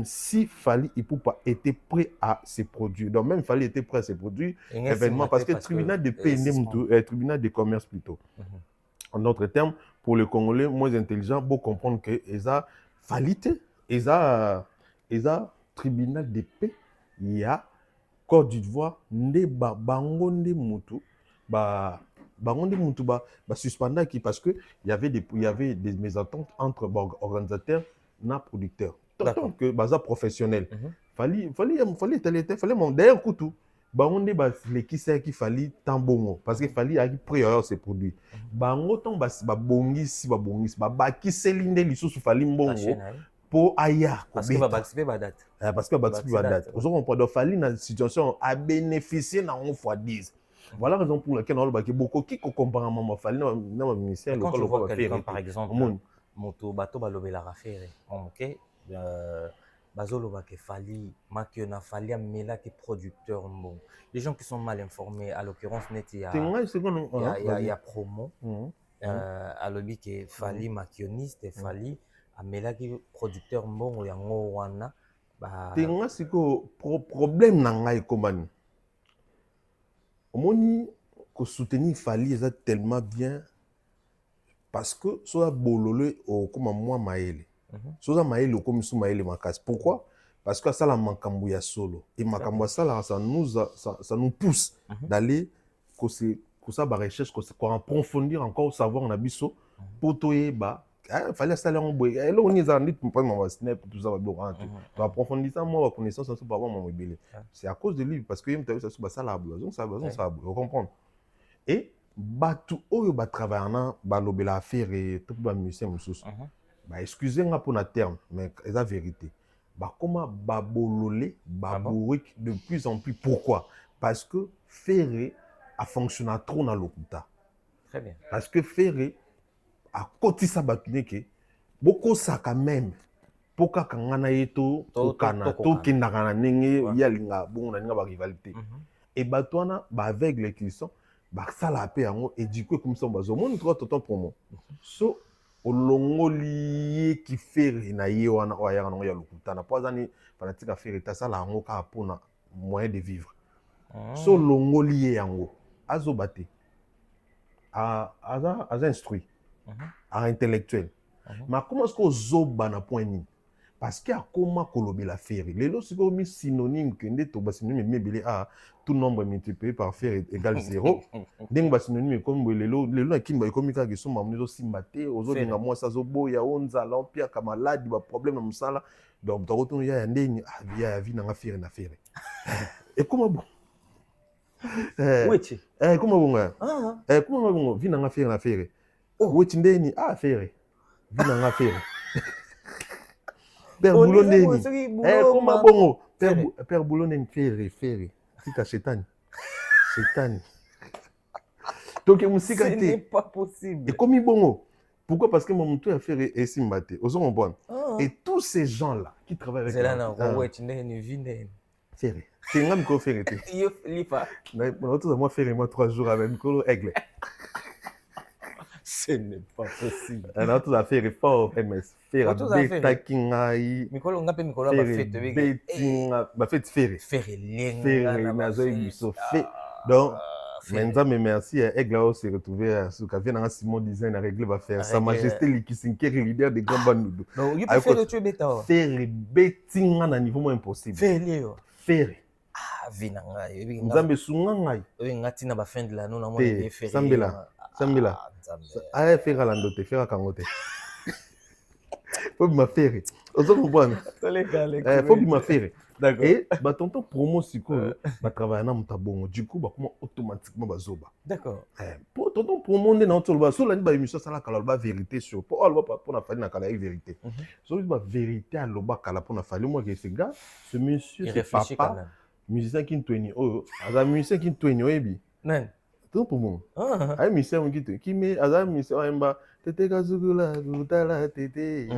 [SPEAKER 1] si Fally Ipupa était prêt à se produire. Donc même Fally était prêt à se produire, événement, parce que le tribunal de paix, tribunal de commerce plutôt. En d'autres termes, pour les Congolais moins intelligents, pour comprendre que Fally tribunal de paix, il y a Côte d'Ivoire, bango nde mutu, suspendant qui parce que il y avait des mésententes entre organisateurs et producteurs. Tant que baza professionnel. Fally mon d'ailleurs kutu. Bango nde les qui Fally tambongo parce que Fally a pris ses produits. Bango ton bongisi ki selinde lisusu Fally mbongo. Pour aya
[SPEAKER 2] parce que va participer à date.
[SPEAKER 1] Parce que va participer à date. Vous comprenez donc Fally dans situation a bénéficié na on fois 10. Voilà la raison pour laquelle on a beaucoup qui compare maman Fally dans le ministère
[SPEAKER 2] local au faire par exemple moto bato balobela rafere. OK. Bazolo ba ke Fally makiona Fally amela ke producteur mbongo. Les gens qui sont mal informés à l'occurrence net il y a promo à l'objet que Fally makioniste Fally amelaki producteur mbongo yango wana ba
[SPEAKER 1] tenga siko problème na ngai komani omoni ko soutenir Fally eza tellement bien parce que soa bololo o koma moi maele soa maele o komi su maele makasi. Pourquoi? Parce que ça la makambo ya solo et makambo ça nous pousse d'aller ko ça ba recherche ko approfondir encore savoir na biso pour toyeba Fally ça on boy là on est en dit pour prendre snap tout ça va tu approfondir ça moi connaissance sur par rapport mon bébé c'est à cause de lui parce que tu as vu ça la blason ça vous comprendre et batu oyo ba travailler ba lobela affaire et tout ba musicien mususu ba excusez-moi pour na terme mais c'est la vérité ba comment ba bololé ba bourrique de plus en plus. Pourquoi? Parce que Ferré a fonctionné trop dans l'okuta.
[SPEAKER 2] Très bien.
[SPEAKER 1] Parce que Ferré à côté ça batuneke beaucoup ça quand même poka kangana yeto kana to kinakana nenge yalinga bon na ninga ba rivalité et batwana ba aveugle qui sont ba sala pe yango et du coup comme ça bazo mon trois tonton promo so olongoli ki Ferré na ye wana o ya na ya lokuta na poazani fanatique Ferré ta sala yango ka pona moyen de vivre so longoli yango azo baté a instruit intellectuel. Mais comment est-ce que zoba na point ni? Parce qu'il y a comment kolobela Ferré. Les lots c'est comme synonyme que ndé to ba synonyme mebele a tout nombre multiplié par Ferré égale 0. Ding ba synonyme comme les lots kimba comme ka geso mamnezo simbate ozo dinga moi ça zobo ya onza l'empire comme malade ba problème na musala donc to retourner ya ndeni ya vie na Ferré na Ferré. Et comment bon comment bon comment bon vie na Ferré na Ferré. Oh, oui, Ferré. Vina nga Ferré. Père Boulot Neni. Comment bongo? Père Boulot Neni Ferré. Tika Chétani. Donc musique
[SPEAKER 2] ce n'est pas possible.
[SPEAKER 1] Et comme bongo. Pourquoi? Parce que mon moutou a Ferré et Simbate. Osons comprendre. Et tous ces gens-là qui travaillent avec Ferré. C'est un micro Ferré. Moi Ferré, moi 3 jours avec micro aigle.
[SPEAKER 2] Ce n'est pas possible.
[SPEAKER 1] Alors tout a Ferré fort MS. Ferré beta kingai.
[SPEAKER 2] Mikolo ngape mikolo ba fête
[SPEAKER 1] betinga ba fête Ferré.
[SPEAKER 2] Ferré lenga
[SPEAKER 1] na zo biso fait. Donc Menza me merci aigle a se retrouver à ce café dans Simon Design à régler va faire sa majesté Likisinker leader de Grand Bandoudo.
[SPEAKER 2] Donc il peut faire le tuer beta.
[SPEAKER 1] Ferré betinga na niveau moins impossible. Ferré.
[SPEAKER 2] Ah vinanga.
[SPEAKER 1] Nzambe sunga ngai.
[SPEAKER 2] Ngati na ba fin de l'année na mona Ferré.
[SPEAKER 1] Sambela. Ah Ferré la ndote Ferré kangote. Faut ma Ferré. Ozo comprendre. Faut ma Ferré.
[SPEAKER 2] D'accord.
[SPEAKER 1] Et bah tonton promo siko ba travailler na mutabongo. Du coup bah comment automatiquement bazoba.
[SPEAKER 2] D'accord.
[SPEAKER 1] Pour tonton promo ne na tolba so la ni ba émission ça la kala ba vérité sur pour alba pour na fali na kala vérité. So ba vérité aloba kala pour na fali moi que ce gars ce monsieur c'est papa musicien qui ntweni oh aza musicien qui ntweni oyebi.
[SPEAKER 2] Non.
[SPEAKER 1] Tout pour moi. Ah musicien qui met aza musicien emba Tete Kazugula, Gutala Tete.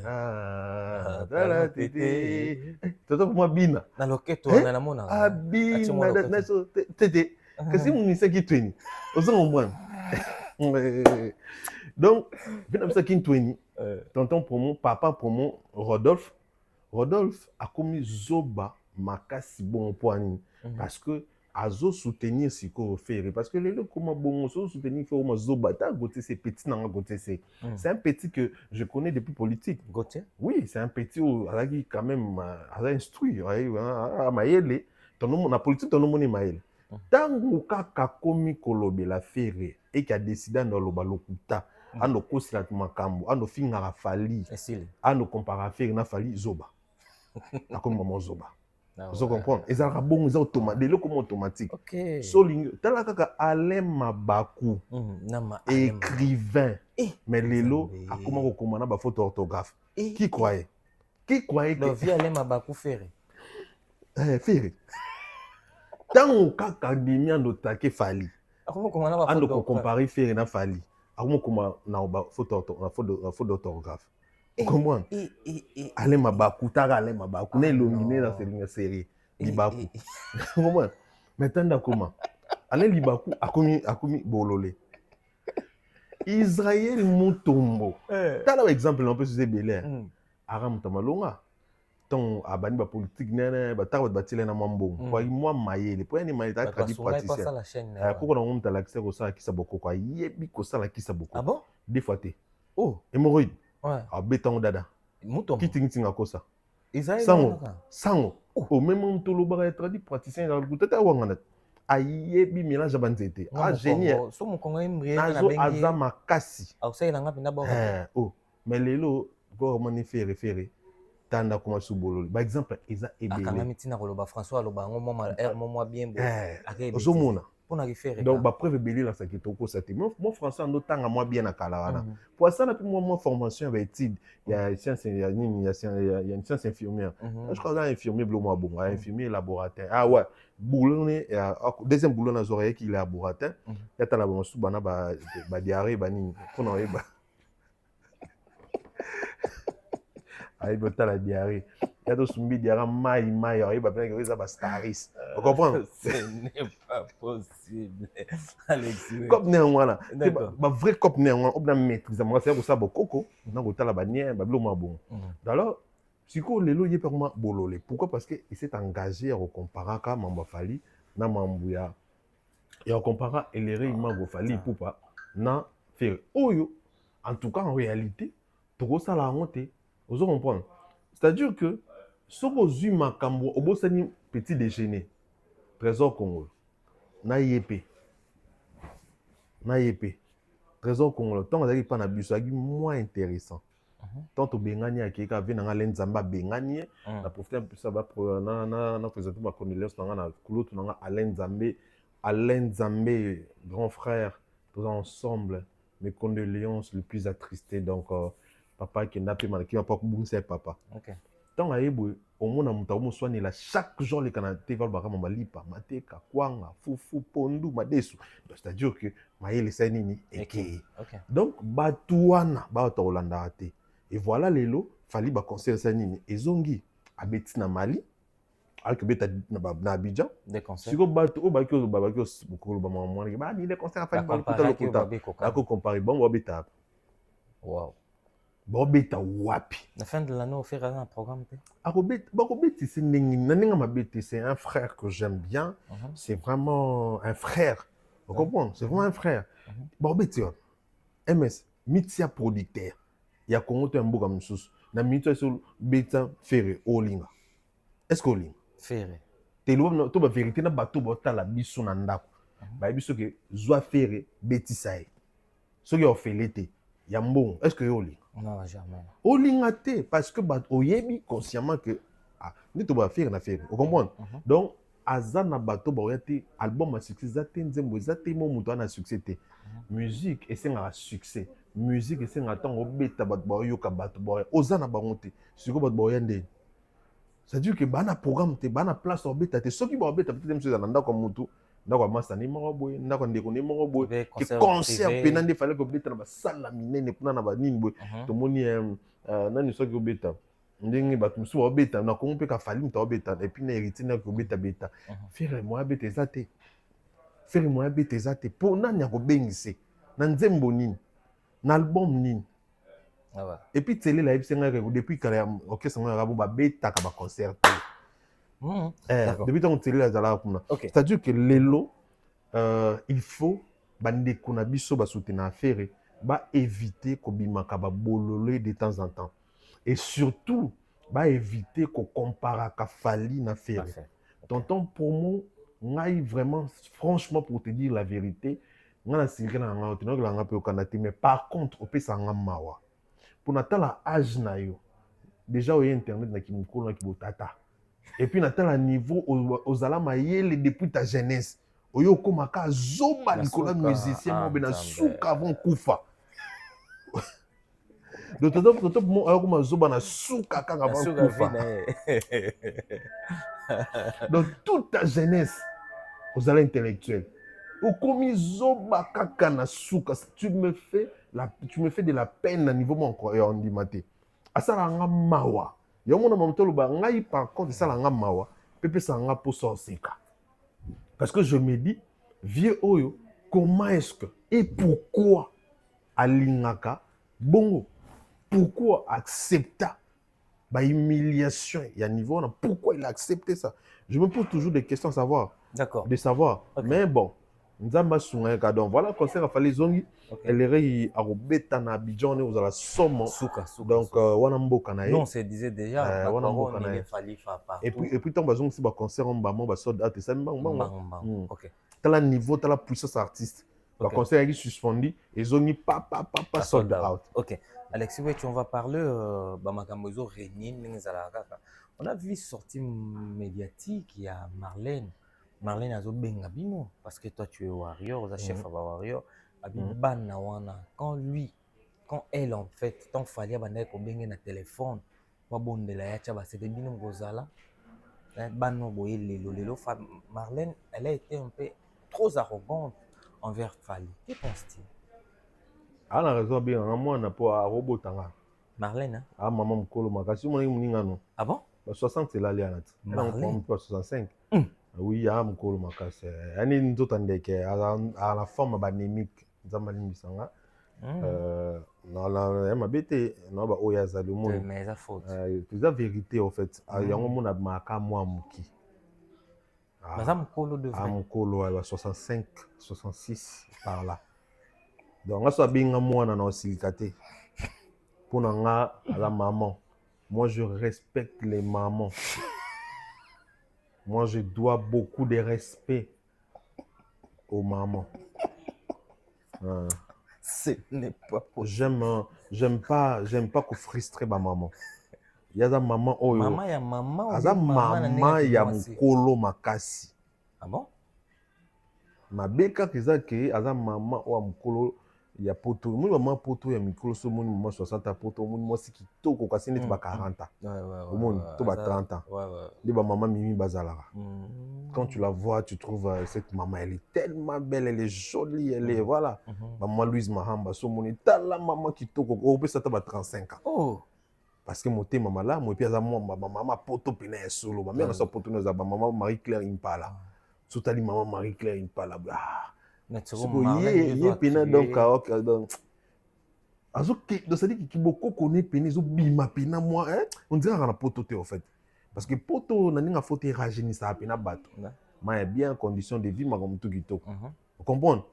[SPEAKER 1] Ah, Tala Tete. Toto pour moi bina.
[SPEAKER 2] Na loketo na na mona.
[SPEAKER 1] Ah bina, na so Tete. Que si mon ministère qui twini. Ozo comprendre. Donc, bina ça qui twini. Tonton promo, papa promo, Rodolphe. Rodolphe a commis zoba makasi bon poani parce que azo soutenir siko Ferré parce que les comment bon soutenir faut ma zoba ta goté c'est petit nan goté c'est un petit que je connais depuis politique
[SPEAKER 2] goté
[SPEAKER 1] oui c'est un petit qui quand même a instruit à maïele ton nom na politique ton nom ni maïele tango kaka komi kolobela Ferré et qui a décidé dans le balokuta ando kosila makambo ando finga fali ando compara Ferré na fali zoba na comme maman zoba. Vous comprenez? Et ça bon ils automatique, des comme automatique.
[SPEAKER 2] OK.
[SPEAKER 1] Soling, tala kaka Alain Mabakou. Écrivain. Mais lelo a comment recommander ba faute orthographe. Qui croyait? Qui croyait que
[SPEAKER 2] vie Alain Mabakou Ferré.
[SPEAKER 1] Ferré. Tant kaka demi ndo take fali.
[SPEAKER 2] Comment commander ba faute
[SPEAKER 1] orthographe. Comparer Ferré na fali. Comment na ba faute orthographe. Comment? Alain Mabakou, tara Alain Mabakou, ne longine dans cette série. Libakou. Comment? Maintenant, comment? Alain Libakou a commis bololé. Israël Moutombo. T'as là exemple, on peut se dire Belair. Aram Tamalonga. Ton abani ba politique nene ba tawa batile na mambo. Kwa moi maye, le point maye ta traduit praticien. Pourquoi on t'a l'accès au ça qui sa beaucoup quoi? Yebi ko ça la qui sa beaucoup.
[SPEAKER 2] Ah bon?
[SPEAKER 1] Des fois té.
[SPEAKER 2] Oh,
[SPEAKER 1] hémorroïde.
[SPEAKER 2] Ouais.
[SPEAKER 1] Ah béton dada.
[SPEAKER 2] Mouton.
[SPEAKER 1] Qui tinga kosa.
[SPEAKER 2] Israël.
[SPEAKER 1] Sango. Oh même on to lo ba traduit praticien dans le tata wangana. Ayebi mélange banzete. Ah génie.
[SPEAKER 2] So mon Congo imbré
[SPEAKER 1] na bengi. Aza makasi.
[SPEAKER 2] Ah ça il a ngapinda ba.
[SPEAKER 1] Oh, mais lelo go référé. Tanda kuma subololi. Par exemple, Eza Ebele.
[SPEAKER 2] Akanga mitina koloba François aloba ngo moi bien beau.
[SPEAKER 1] Ozomona.
[SPEAKER 2] Pour référer.
[SPEAKER 1] Donc ba preuve Ebele là ça qui toko ça te. Moi français ndo tanga moi bien na kala wana. Pour ça là puis moi formation avec étude, il y a science il y a une science infirmière. Je crois là infirmier blo moi bon, infirmier laboratoire. Ah ouais, boulot deuxième boulot na oreilles qui laboratoire. Ya ta la bon sou bana ba diarrhée bani. Pour on ba aïe bota la diarrhée. Il y a d'autres sumbi diarrhée maï aïe ba bien que ça ba staris. Vous comprenez?
[SPEAKER 2] Ce n'est pas possible. Alexis.
[SPEAKER 1] Comme néanmoins là. Ba vrai comme néanmoins on a maîtrise moi c'est pour ça ba coco, on a gota la bannière ba blo bon. Alors siko lelo yé perma bololé. Pourquoi? Parce que il s'est engagé à comparer ka mamba fali na mambuya. Et on compara et les réellement fali pour pas na faire oyo. En tout cas en réalité, trop ça la honte. Vous comprenez? C'est-à-dire que si vous avez un petit déjeuner, Trésor Congo, na yépé, Trésor Congo, tant que vous pas na bus, c'est moins intéressant. Tant que vous avez qui a venu dans l'Enzamba Bengani, na profiter un peu ça va pour na présenter ma condoléance dans na couloir dans Alain Zambé, grand frère, tous ensemble. mes condoléances les plus attristées. Donc, papa qui n'a pas qui va pas bouncer papa.
[SPEAKER 2] Ok.
[SPEAKER 1] Tant à éboué, au moins, on m'a soigné là chaque jour les Canadiens vont voir ma lipa, mateka, kwanga, fufu, pondu, madesu. C'est-à-dire que ma yé les sénini et
[SPEAKER 2] Ok.
[SPEAKER 1] donc batouana, bata Hollanda até. Et voilà les lots, fallait ba concert sénini. Et zongi, abeti na Mali, avec beta na Abidjan.
[SPEAKER 2] Des concerts.
[SPEAKER 1] Si vous battez au bac, beaucoup de moments, bah ni les concerts fallait ba comparer bon wa beta.
[SPEAKER 2] Wow.
[SPEAKER 1] Bon beta wapi.
[SPEAKER 2] La fin de l'année, on fait un programme.
[SPEAKER 1] C'est un frère que j'aime bien. C'est vraiment un frère. Vous comprenez? C'est vraiment un frère. Bobeti, MS, Mitia producteur. Il y a Congo un beau comme sous. Na Mitia sur Beta Ferré, Olinga. Est-ce que Olinga?
[SPEAKER 2] Ferré.
[SPEAKER 1] T'es loin, tu vas vérité na bateau, bota la biso na ndako. Bah, biso que Zoa Ferré, Beti Saï. Ce qui a fait l'été. Yambon, est-ce que Olinga?
[SPEAKER 2] Non, jamais.
[SPEAKER 1] Olinga te, parce que oyebi consciemment que ni to ba faire na faire. Vous comprenez? Donc azana bato ba oyati album a succès zate nzembo zate mo muto na succès te. Musique et c'est un succès. Musique et c'est un temps obeta bato ba yoka bato ba ozana ba monter. Siko bato ba oyande. Ça dit que bana programme te bana place obeta te soki ba obeta peut-être même chose ananda comme mutu. Ndako masa ni moko boy, ndako ndeko ni moko boy. Que concert penande fallait que obeta na ba salle la minene kuna na ba nini boy. To moni nani soki obeta. Ndenge bato musu obeta na kongo pe ka fali muta obeta et puis na héritier na ko beta beta. Faire moi beta ezate. Faire moi beta ezate pour nani ya ko bengise. Na nzembo nini. Na album nini. Et puis télé la ebsenga depuis kala orchestre ngaka bo ba beta ka ba concert. Depuis ton télé la zala kuna. C'est-à-dire que lelo il faut bande kuna biso ba soutenir affaire ba éviter ko bimaka ba bololé de temps en temps. Et surtout, bah éviter qu'on compare à Kafali na Ferré. Tonton, pour moi, on vraiment, franchement, pour te dire la vérité, on a mais par contre, on peut s'en mawa. Pour natala âge na yo, déjà au internet na kimiko na kibotata. Et puis natala niveau aux alama yele depuis ta jeunesse. Oyo komaka zoba Nicolas musicien mo bena souka avant kufa. Donc, toto alors comme zoba na souka kanga avant kufa. Donc toute ta jeunesse aux ala intellectuels. Au komi zoba kaka na souka, tu me fais de la peine à niveau mon corps maté. Asala nga mawa. Yo mona mamtolo ba ngai par contre ça nga mawa, pepe ça nga po soseka. Parce que je me dis vieux oyo comment est-ce que et pourquoi alingaka bongo. Pourquoi accepter la humiliation? Il y a un niveau, pourquoi il a accepté ça? Je me pose toujours des questions à savoir.
[SPEAKER 2] D'accord.
[SPEAKER 1] De savoir. Okay. Mais bon, Nzamba Sunga Kadon. Voilà, quand c'est Rafale Zongi, elle est à Robeta na Abidjan, aux la somme. Donc, Wanambo Kanae.
[SPEAKER 2] Non, c'est disait déjà.
[SPEAKER 1] Wanambo Kanae. Et puis, tant que c'est un concert en Bamon, bah, ça date, c'est un ok. T'as le niveau, t'as la puissance artiste. Le concert est suspendu et Zongi, papa, sold out.
[SPEAKER 2] Ok. Alexis, on va parler Bamakamozo Rénine. On a vu sortie médiatique, il y a Marlène. Marlène a Bengabino, parce que toi tu es warrior, tu es chef à warrior. Quand elle en fait, tant fallait qu'on bengue na téléphone, c'était Bino Gozala. Marlène, elle a été un peu trop arrogante envers Fali. Que penses-tu?
[SPEAKER 1] Ah, la raison bien, moi, on n'a pas un robot.
[SPEAKER 2] Marlène, hein?
[SPEAKER 1] Ah, maman, Mkolo, Makasi, mon ami,
[SPEAKER 2] ah bon?
[SPEAKER 1] 60, c'est là, Marlène, pas 65. Oui, ah, Mkolo, Makasi. Elle est une autre à la forme anémique. Zamaline Bissanga. Ma bête, non, bah, Oyaza, le mot.
[SPEAKER 2] Mais ça faute.
[SPEAKER 1] C'est la vérité, en fait. Il y a un moment, on a marqué moi, Mouki.
[SPEAKER 2] Madame Mkolo de vrai.
[SPEAKER 1] Ah, Mkolo, 65, 66, par là. Donc, on a bien moi dans nos silicatés. Pour la maman. Moi, je respecte les mamans. Moi, je dois beaucoup de respect aux mamans.
[SPEAKER 2] Ce n'est pas possible.
[SPEAKER 1] J'aime pas qu'on frustre ma maman. Il y a des mamans.
[SPEAKER 2] Maman, il y a maman.
[SPEAKER 1] Il y a maman, il y a Mkolo Makasi.
[SPEAKER 2] Ah bon?
[SPEAKER 1] Ma beka qui a maman ou Mkolo. Il y a poto. Moi, maman poto, il y a micro, so mon maman 60 ans poto, mon moi c'est qui tôt ko kasi net ba 40 ans. Au monde, to ba 30 ans. Les ba maman Mimi Bazalara. Quand tu la vois, tu trouves cette maman, elle est tellement belle, elle est jolie, elle est voilà. Maman Louise Mahamba, so mon état la maman qui tôt ko peut ça ba 35 ans.
[SPEAKER 2] Oh.
[SPEAKER 1] Parce que mon thé maman là, moi puis à moi maman poto pena solo, ma mère ça poto nous maman Marie-Claire Impala. Sotali maman Marie-Claire Impala. Ah.
[SPEAKER 2] C'est
[SPEAKER 1] que pena donc c'est-à-dire que beaucoup connaît pena zo bima pena moi hein on dirait qu'on a poto en fait parce que poto na ninga faut rajeunir ça pena bato mais bien condition de vie ma comme tout kitoko vous comprenez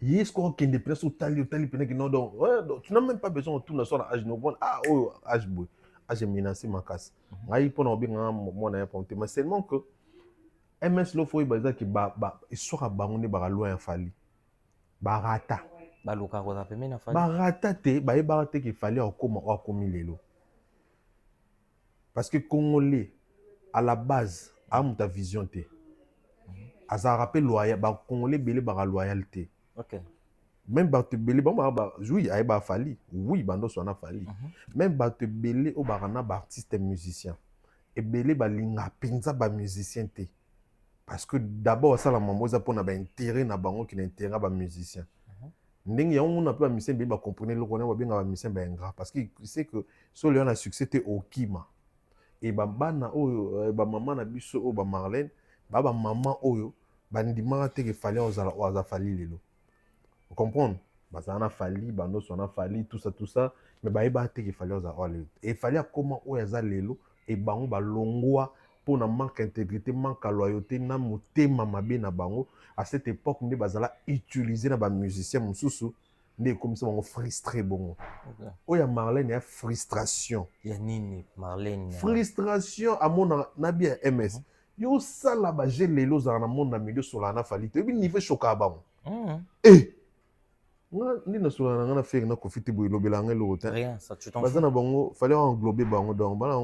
[SPEAKER 1] yes quoi qui ne presse au tali pena que non donc tu n'as même pas besoin de tout le soir âge no ah oh âge boy âge menacé ma casse ngai pona bien moi na ponte mais seulement que MS lo foi baza ki ba histoire bango ne ba loin fali barata
[SPEAKER 2] ba luka ko za pemena fali
[SPEAKER 1] barata te ba barata ki fali akoma akomi lelo parce que congolais à la base a muta vision te aza rappel loyal ba congolais belé ba loyauté
[SPEAKER 2] OK
[SPEAKER 1] même ba te belé ba oui ay ba fali oui bando so na fali même ba te belé o ba na ba artiste musicien et belé ba linga penza ba musicien te. Parce que d'abord, ça, la maman, ça pour intérêt na bango qui n'intérêt ba musicien. Ndenge ya on a pas musicien ba comprendre le connaît bien ba musicien ba ingrat parce que c'est que so le on a succès te au kima. Et ba bana oyo ba maman na biso o ba Marlène, ba maman oyo ba ndima te que fallait oza fali lelo. Vous comprenez? Ba ça na fali, ba no so na fali tout ça mais ba te que fallait oza lelo. Et fallait comment oyo za lelo et bango ba longwa pour na manque d'intégrité, manque de loyauté, na motema mabe na bango. À cette époque, nous bazala utiliser na ba musicien mususu, né comme ça on frustré bongo. Oya Marlène ya frustration.
[SPEAKER 2] Ya nini Marlène?
[SPEAKER 1] Frustration à mon na bien MS. Yo sala ba gelelo za na mon na milieu sur la na fali. Tu bi niveau choka bango. Eh. Ni na sur la na faire na profiter bo lobela ngelo rotin.
[SPEAKER 2] Rien, ça tu t'en
[SPEAKER 1] fous. Bazana bango, fallait englober bango donc bana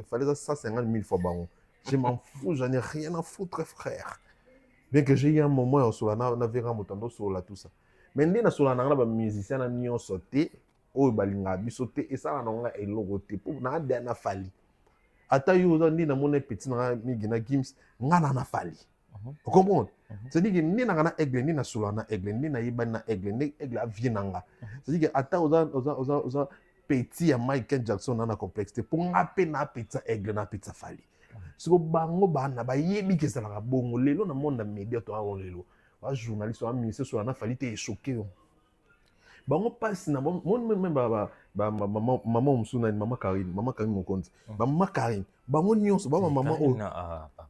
[SPEAKER 1] fallait 150 000 fois bango. Je m'en fous, j'en ai rien à foutre, frère. Bien que j'ai eu un moment où Solana n'avait pas motando sur la tout ça. Mais dès que Solana a un musicien a mis en sauté, ou balinga bi sauté et ça on a éloigné pour na dernière fali. Ata yo za ndi na mon petit na mi gina Gims ngana na fali. Vous comprenez? C'est-à-dire que ni na aigle ni na Solana aigle ni na yiba na aigle ni aigle a vienanga. C'est-à-dire que ata oza petit à Michael Jackson na complexité pour ngape na petit aigle na petit fali. Siko bango bana ba yebi ke sala bongo lelo na monde média to awon lelo wa journaliste wa ministre so na fali te choqué bango passe na même maman Msuna ni maman Karine mon compte maman Karine bango nyonso ba maman o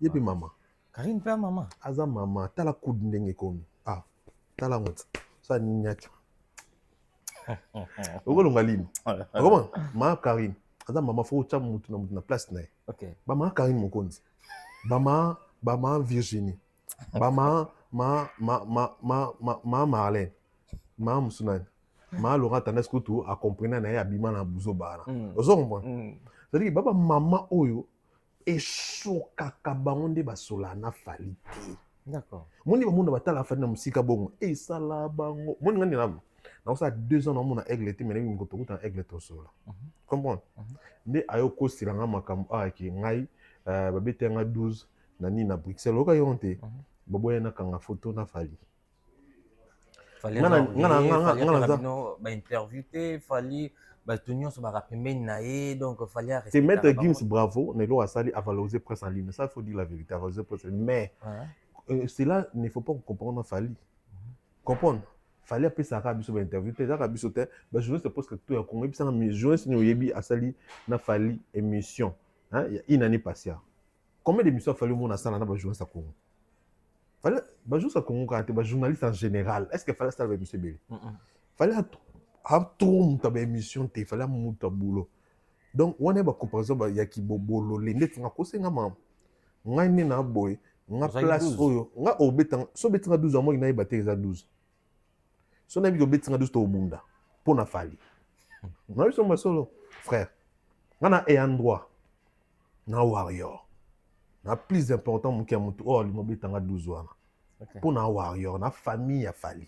[SPEAKER 1] yebi maman
[SPEAKER 2] Karine pa maman
[SPEAKER 1] aza maman tala kud ndenge komi tala ngot sa ninyati ogolonga lini comment maman Karine aza maman fo cha mutu na place na
[SPEAKER 2] OK.
[SPEAKER 1] Bama Karine Mokonzi. Bama Virginie. Bama Marlène. Ma Moussounan. Ma Laurent Tanesco tout a compris na ya bima na buzo bana. Ozo comprendre. C'est-à-dire baba maman oyo e choka bangonde basola na falite.
[SPEAKER 2] D'accord.
[SPEAKER 1] Moni ba mona batala fali na musika bongo. E sala bango. Moni ngani na. Donc ça 2 ans na mona aigle te mais ngo to kuta aigle to sola. Comprendre? Nde ayoko silanga makambo aki ngai babetenga 12 na ni na Bruxelles oka yonte boboya na kanga photo na fali
[SPEAKER 2] fali ngana ba interview te fali ba tunyo so ba rapembeni na ye donc fali a
[SPEAKER 1] c'est maître Gims bravo ne lo asali a valoriser presse en ligne ça il faut dire la vérité a valoriser presse mais cela ne faut pas comprendre fali comprendre fallait appeler ça rabiso ba interview te ça rabiso te ba journaliste pose que tout ya Congo bisa na journaliste ni oyebi asali na fali émission hein une année passée combien d'émissions fallait mon na sala na ba journaliste à Congo fallait ba journaliste à Congo quand ba journaliste en général est-ce que fallait ça ba monsieur Belé fallait a trop muta ba émission te fallait muta boulot donc on est ba comparaison ba ya ki bobolo le net nga kosenga mam ngai ni na boy nga place oyo nga obetanga so betanga 12 mois na ibate za 12 so na bigo betinga dusto obunda pona fali na biso masolo frère ngana e endroit na warrior na plus important mukia mutu o limo betanga 12 wana pona warrior na famille ya fali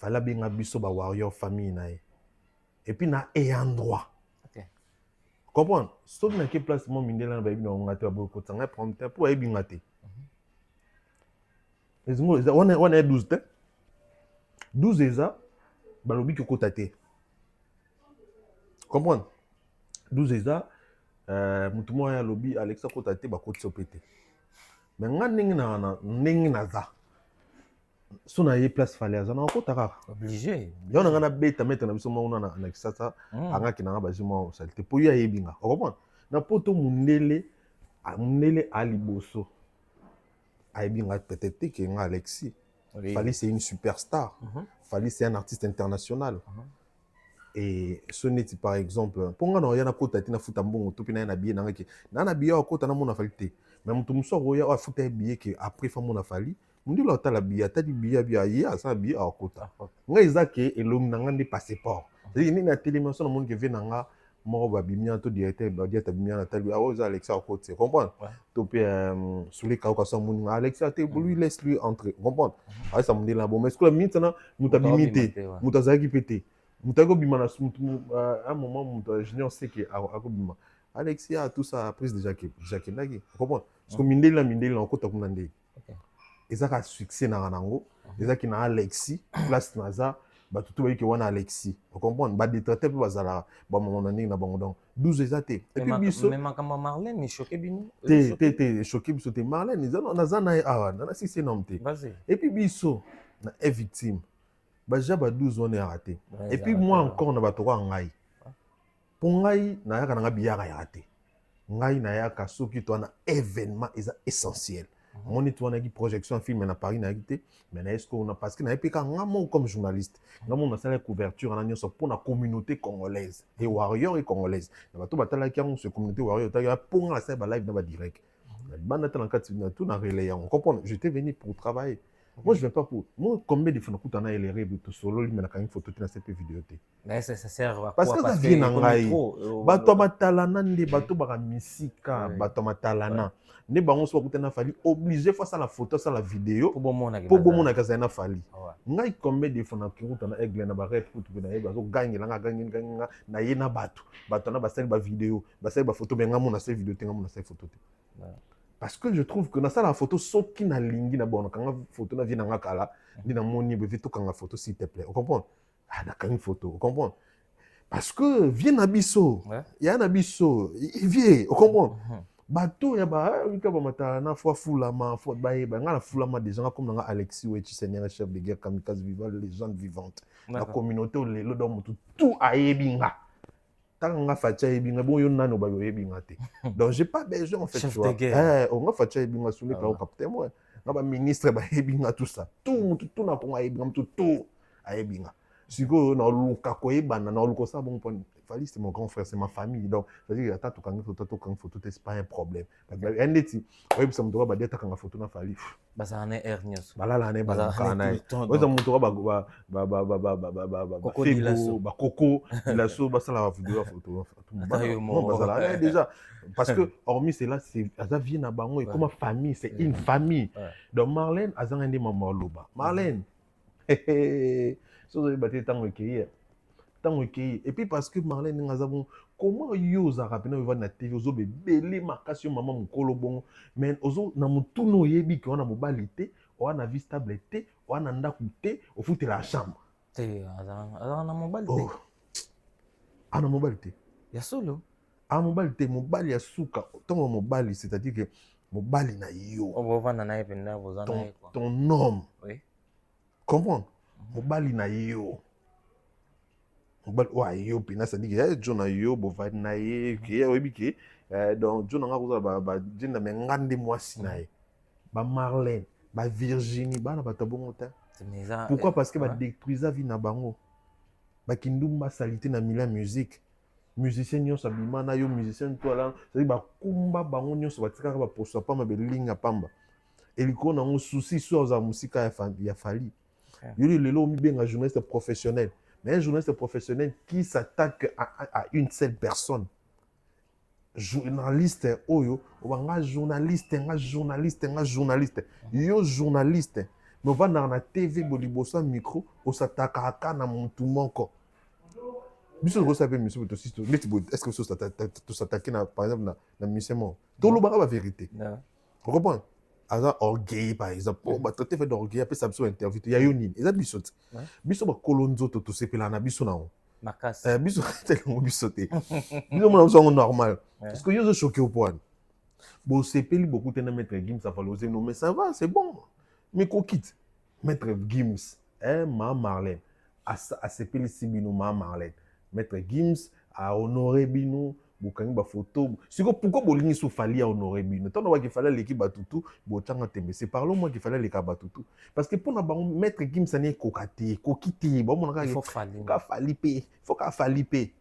[SPEAKER 1] fallait bien biso ba warrior famille na ye. Et puis na ayant droit.
[SPEAKER 2] OK.
[SPEAKER 1] Comprendre? Sauf na quelle place mon mindela na ba na ngate ba ko tsanga prendre temps pour yebi ngate. Les ngo on est 12 te. 12 eza balobi ko tate. Comprendre? 12 eza mutu mo ya lobi Alexa ko tate ba ko tsopete. Mais nga ndenge na za. So na ye place fallait azana ko taka.
[SPEAKER 2] Obligé.
[SPEAKER 1] Yo na ngana beta mettre na biso mo na kisasa anga kinanga bazimo salite po ya yebinga. Comprendre? Na poto mundele ali boso. Ayebinga peut-être que nga Alexis.
[SPEAKER 2] Oui.
[SPEAKER 1] Fallait c'est une superstar. Fallait c'est un artiste international. Et ce n'est par exemple pour nga na yana kota tina futa mbongo to pina na biye na ngaki. Na biye kota na mona falite. Mais mutu muso roya wa futa biye que après fa mona fali. Mundi la tala biya tadi biya ya sa biya akota. Nga izake elong na ngandi passeport. C'est ni na télévision na monde que vient nga mo ba bimia to directeur ba dia tabimia na tali awoza Alexa akota. Comprendre? To pe souli ka ka so mun Alexa te lui laisse lui entrer. Comprendre? Ah ça mundi la bon mais ce que la minute na mutabimité. Mutazaki pété. Mutago bima na un moment muta junior sait que akobima. Alexia tout ça prise déjà que Jacques Nagi. Comprendre? Parce que mindela akota kunande. Et ça a succès na ranango et ça qui na Alexis place naza ba tout ba ki wana Alexis vous comprenez ba détrater pe bazala ba moment na ninga bango donc 12 ezate et puis biso
[SPEAKER 2] même comme Marlène ni choqué bino
[SPEAKER 1] te choqué biso te Marlène ils na na awa na si c'est nomté et puis biso na est victime ba ja ba 12 on est raté et puis moi encore na ba to ngai pour ngai na yaka na biya ya raté ngai na yaka soki to na événement essentiel. Mon étoile qui projection film na Paris na été mais est-ce qu'on a parce que na epeka ngamo comme journaliste ngamo na sala couverture na nyoso pour la communauté congolaise et warrior et congolaise na bato batala ki on se communauté warrior ta pour la sala live na ba direct bana tala kati na tout na relais on comprend j'étais venu pour travailler. Moi je viens pas pour moi combien de fois na les rêves tout solo lui mais na une photo na cette vidéo te
[SPEAKER 2] mais ça sert à quoi
[SPEAKER 1] parce que ça vient na ngai bato batalana ndi bato ba misika bato matalana ne bango so bakutana fali obligé face à la photo ça la vidéo pour bon na kaza na fali ngai combien de fois na kiruta na aigle na ba rêve tout na yeba so gagner na ye na bato na ba sel ba vidéo ba sel ba photo benga mona sel vidéo tenga mona sel photo te parce que je trouve que na ça la photo soki na lingi na bona kanga photo na vie na ngakala ndi na moni be vite kanga photo s'il te plaît vous comprenez ah na kanga photo vous comprenez parce que vient na biso ya na biso il vient vous comprenez bato ya ba wika ba mata na fois fulama fois ba nga fulama des gens comme nga Alexis Wechi seigneur chef de guerre kamikaze vivant légende vivante la communauté le do mutu tout ayebinga tanga facha yebinga bon yo nano ba yebinga te donc j'ai pas besoin en fait tu vois on nga facha yebinga sous les capitaine moi nga ba ministre ba yebinga tout ça tout na ko ayebinga tout ayebinga siko na luka ko yebana na luko ça bon point Fali c'est mon grand frère, c'est ma famille. Donc, c'est-à-dire que tu as photo, c'est pas un problème. Ndeti, oui, ça me doit ba deta kanga photo na Fali.
[SPEAKER 2] Ba ça na hernios.
[SPEAKER 1] Ba la ne ba kana. Oui, ça me doit ba coco, la so ba ça la vidéo photo. Non, ba ça la déjà parce que hormis cela c'est ça vient na bango et comme famille, c'est une famille. Donc Marlène azanga ndi maman loba. Marlène. So ba te tango ki et puis parce que Marlène Ngazabon, comment yoza rapina va na TV ozo bebele makasi maman mukolo bon mais ozo na mutuno yebi ko na mobilité o na vie stable té o na ndaku té au foot la chambre
[SPEAKER 2] té na mobilité
[SPEAKER 1] na mobilité
[SPEAKER 2] ya solo
[SPEAKER 1] mobilité mobile ya suka ton mobile c'est-à-dire que mobile na yo
[SPEAKER 2] o va na ependa bozana
[SPEAKER 1] quoi ton homme oui comprends mobile na yo But why you pina ça dit que John a yo bova na ye qui est obiké donc John nga ko ba jinda me ngande mwasi na ye ba Marlène ba Virginie ba na ba tabongota pourquoi parce que ba détruisa vie na bango ba kindumba salité na Milan musique musicien nyonso abima na yo musicien toi là c'est ba kumba bango nyonso ba tika ba poso pa ma belinga pamba eliko na ngo souci sur za musika ya Fali yuli lelo mi benga journaliste professionnel. Mais un journaliste professionnel qui s'attaque à une seule personne. Journaliste, oh yo, journaliste. Yo journaliste. mais on va dans la TV bolibosa micro on s'attaque à na muntu moko biso ko sape monsieur Botosisto est-ce que ça s'attaquer par exemple na misemo tout le ba vérité vous comprenez aza orgueil par exemple ba traiter fait d'orgueil après ça biso interview ya yoni eza biso biso ba kolonzo to sepela na biso na
[SPEAKER 2] makasi
[SPEAKER 1] biso tellement biso te biso mona biso normal parce que yo zo choqué au point bon sepeli beaucoup tena maître Gims ça fallait oser non mais ça va c'est bon mais qu'on quitte maître Gims ma Marlène a sepeli sibino ma Marlène maître Gims a honoré bino bokangi ba photo siko pourquoi bolingi sou fali a honoré bino tant qu'il fallait l'équipe batutu botanga tembe c'est parlons moi qu'il fallait les batutu parce que pour na ba maître Gims ça n'est kokati kokiti bon mon
[SPEAKER 2] il faut fali
[SPEAKER 1] faut ka faliper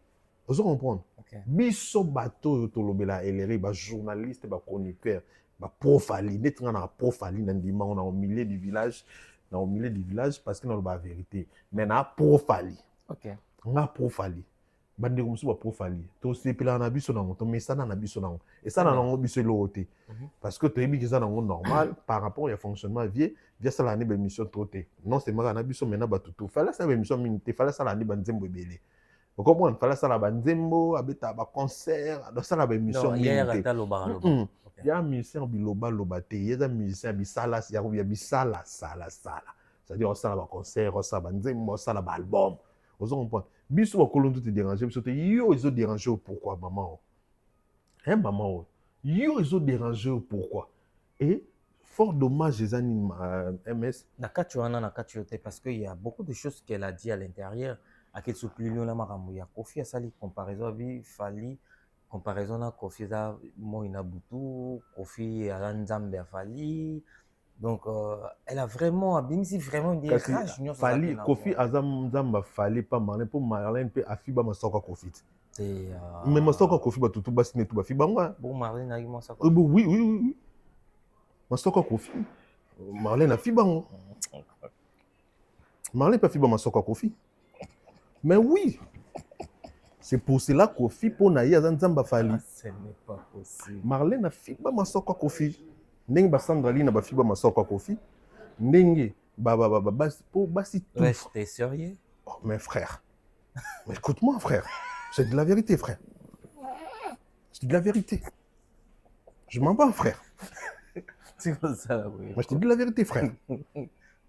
[SPEAKER 1] vous comprenez biso bato to lobela elere ba journaliste ba chroniqueur ba profali netinga na profali na ndima on au milieu du village parce que na ba vérité mais na profali nga profali bande ko musu ba profali to sepela na biso na to mesana na biso na et ça na ngo biso loté parce que to yebi que ça na ngo normal par rapport au fonctionnement via ça la ne ba mission troté non c'est mara na biso mena ba tutu fala ça ba mission minute fala ça la ni ba nzembo ebele vous comprenez fala ça la ba nzembo abeta ba concert dans ça la ba mission minute il y a un musicien biloba lobate il y a un musicien bisala il y a bisala sala c'est-à-dire ça la ba concert ça ba nzembo ça la ba album vous comprenez biso ba kolonzo te déranger biso te yo ils ont dérangé pourquoi maman maman yo ils ont dérangé pourquoi et fort dommage les animes MS
[SPEAKER 2] na kati parce qu'il y a beaucoup de choses qu'elle a dit à l'intérieur à quel souplio la maramu ya Kofi asali comparaison vi fali comparaison na Kofi za mo inabutu Kofi ala nzambe fali donc elle a vraiment abimisi vraiment des rage
[SPEAKER 1] fali Kofi azam nzamba fali pas Marlène pour Marlène pe afiba masoka Kofi mais masoka Kofi ba tutu basi netu ba fiba ngwa
[SPEAKER 2] bon Marlène a moi ça
[SPEAKER 1] oui masoka Kofi Marlène afiba ngo Marlène pas fiba masoka Kofi mais oui c'est pour cela Kofi pour na ya nzamba fali
[SPEAKER 2] ce n'est pas possible
[SPEAKER 1] Marlène afiba masoka Kofi ndenge ba Sandra Lina ba fiba masoka Kofi ndenge basi pour basi tout
[SPEAKER 2] ouais t'es sérieux
[SPEAKER 1] oh mais frère mais écoute-moi frère c'est de la vérité frère c'est de la vérité je m'en bats frère
[SPEAKER 2] c'est comme ça oui
[SPEAKER 1] moi je te dis la vérité frère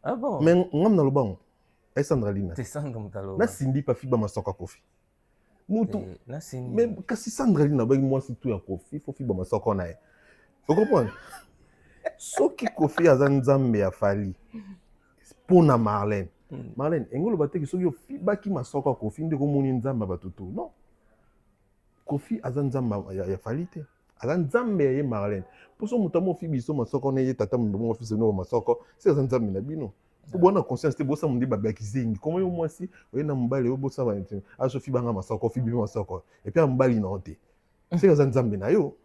[SPEAKER 2] ah bon
[SPEAKER 1] mais ngam na lobango et Sandra Lina
[SPEAKER 2] t'es sans comme talo
[SPEAKER 1] na Cindy pa fiba masoka Kofi mutu
[SPEAKER 2] na Cindy
[SPEAKER 1] mais kasi Sandra Lina ba moi c'est tout ya Kofi faut fiba masoka na ye vous comprenez soki Kofi aza nzambe ya fali pona Marlène Marlène engolo bateki soki ofibaki masoka Kofi ndeko moni nzambe batutu non Kofi aza nzambe ya fali te aza nzambe ya ye Marlène poso mutamo fibiso masoka na ye tata mbongo ofisi no masoka c'est aza nzambe na bino pour bona conscience te bosa mundi babakizengi comment yo mwasi oyena mbali yo bosa ba aso fibanga masoka fibi masoka et puis mbali na honte c'est aza nzambe na yo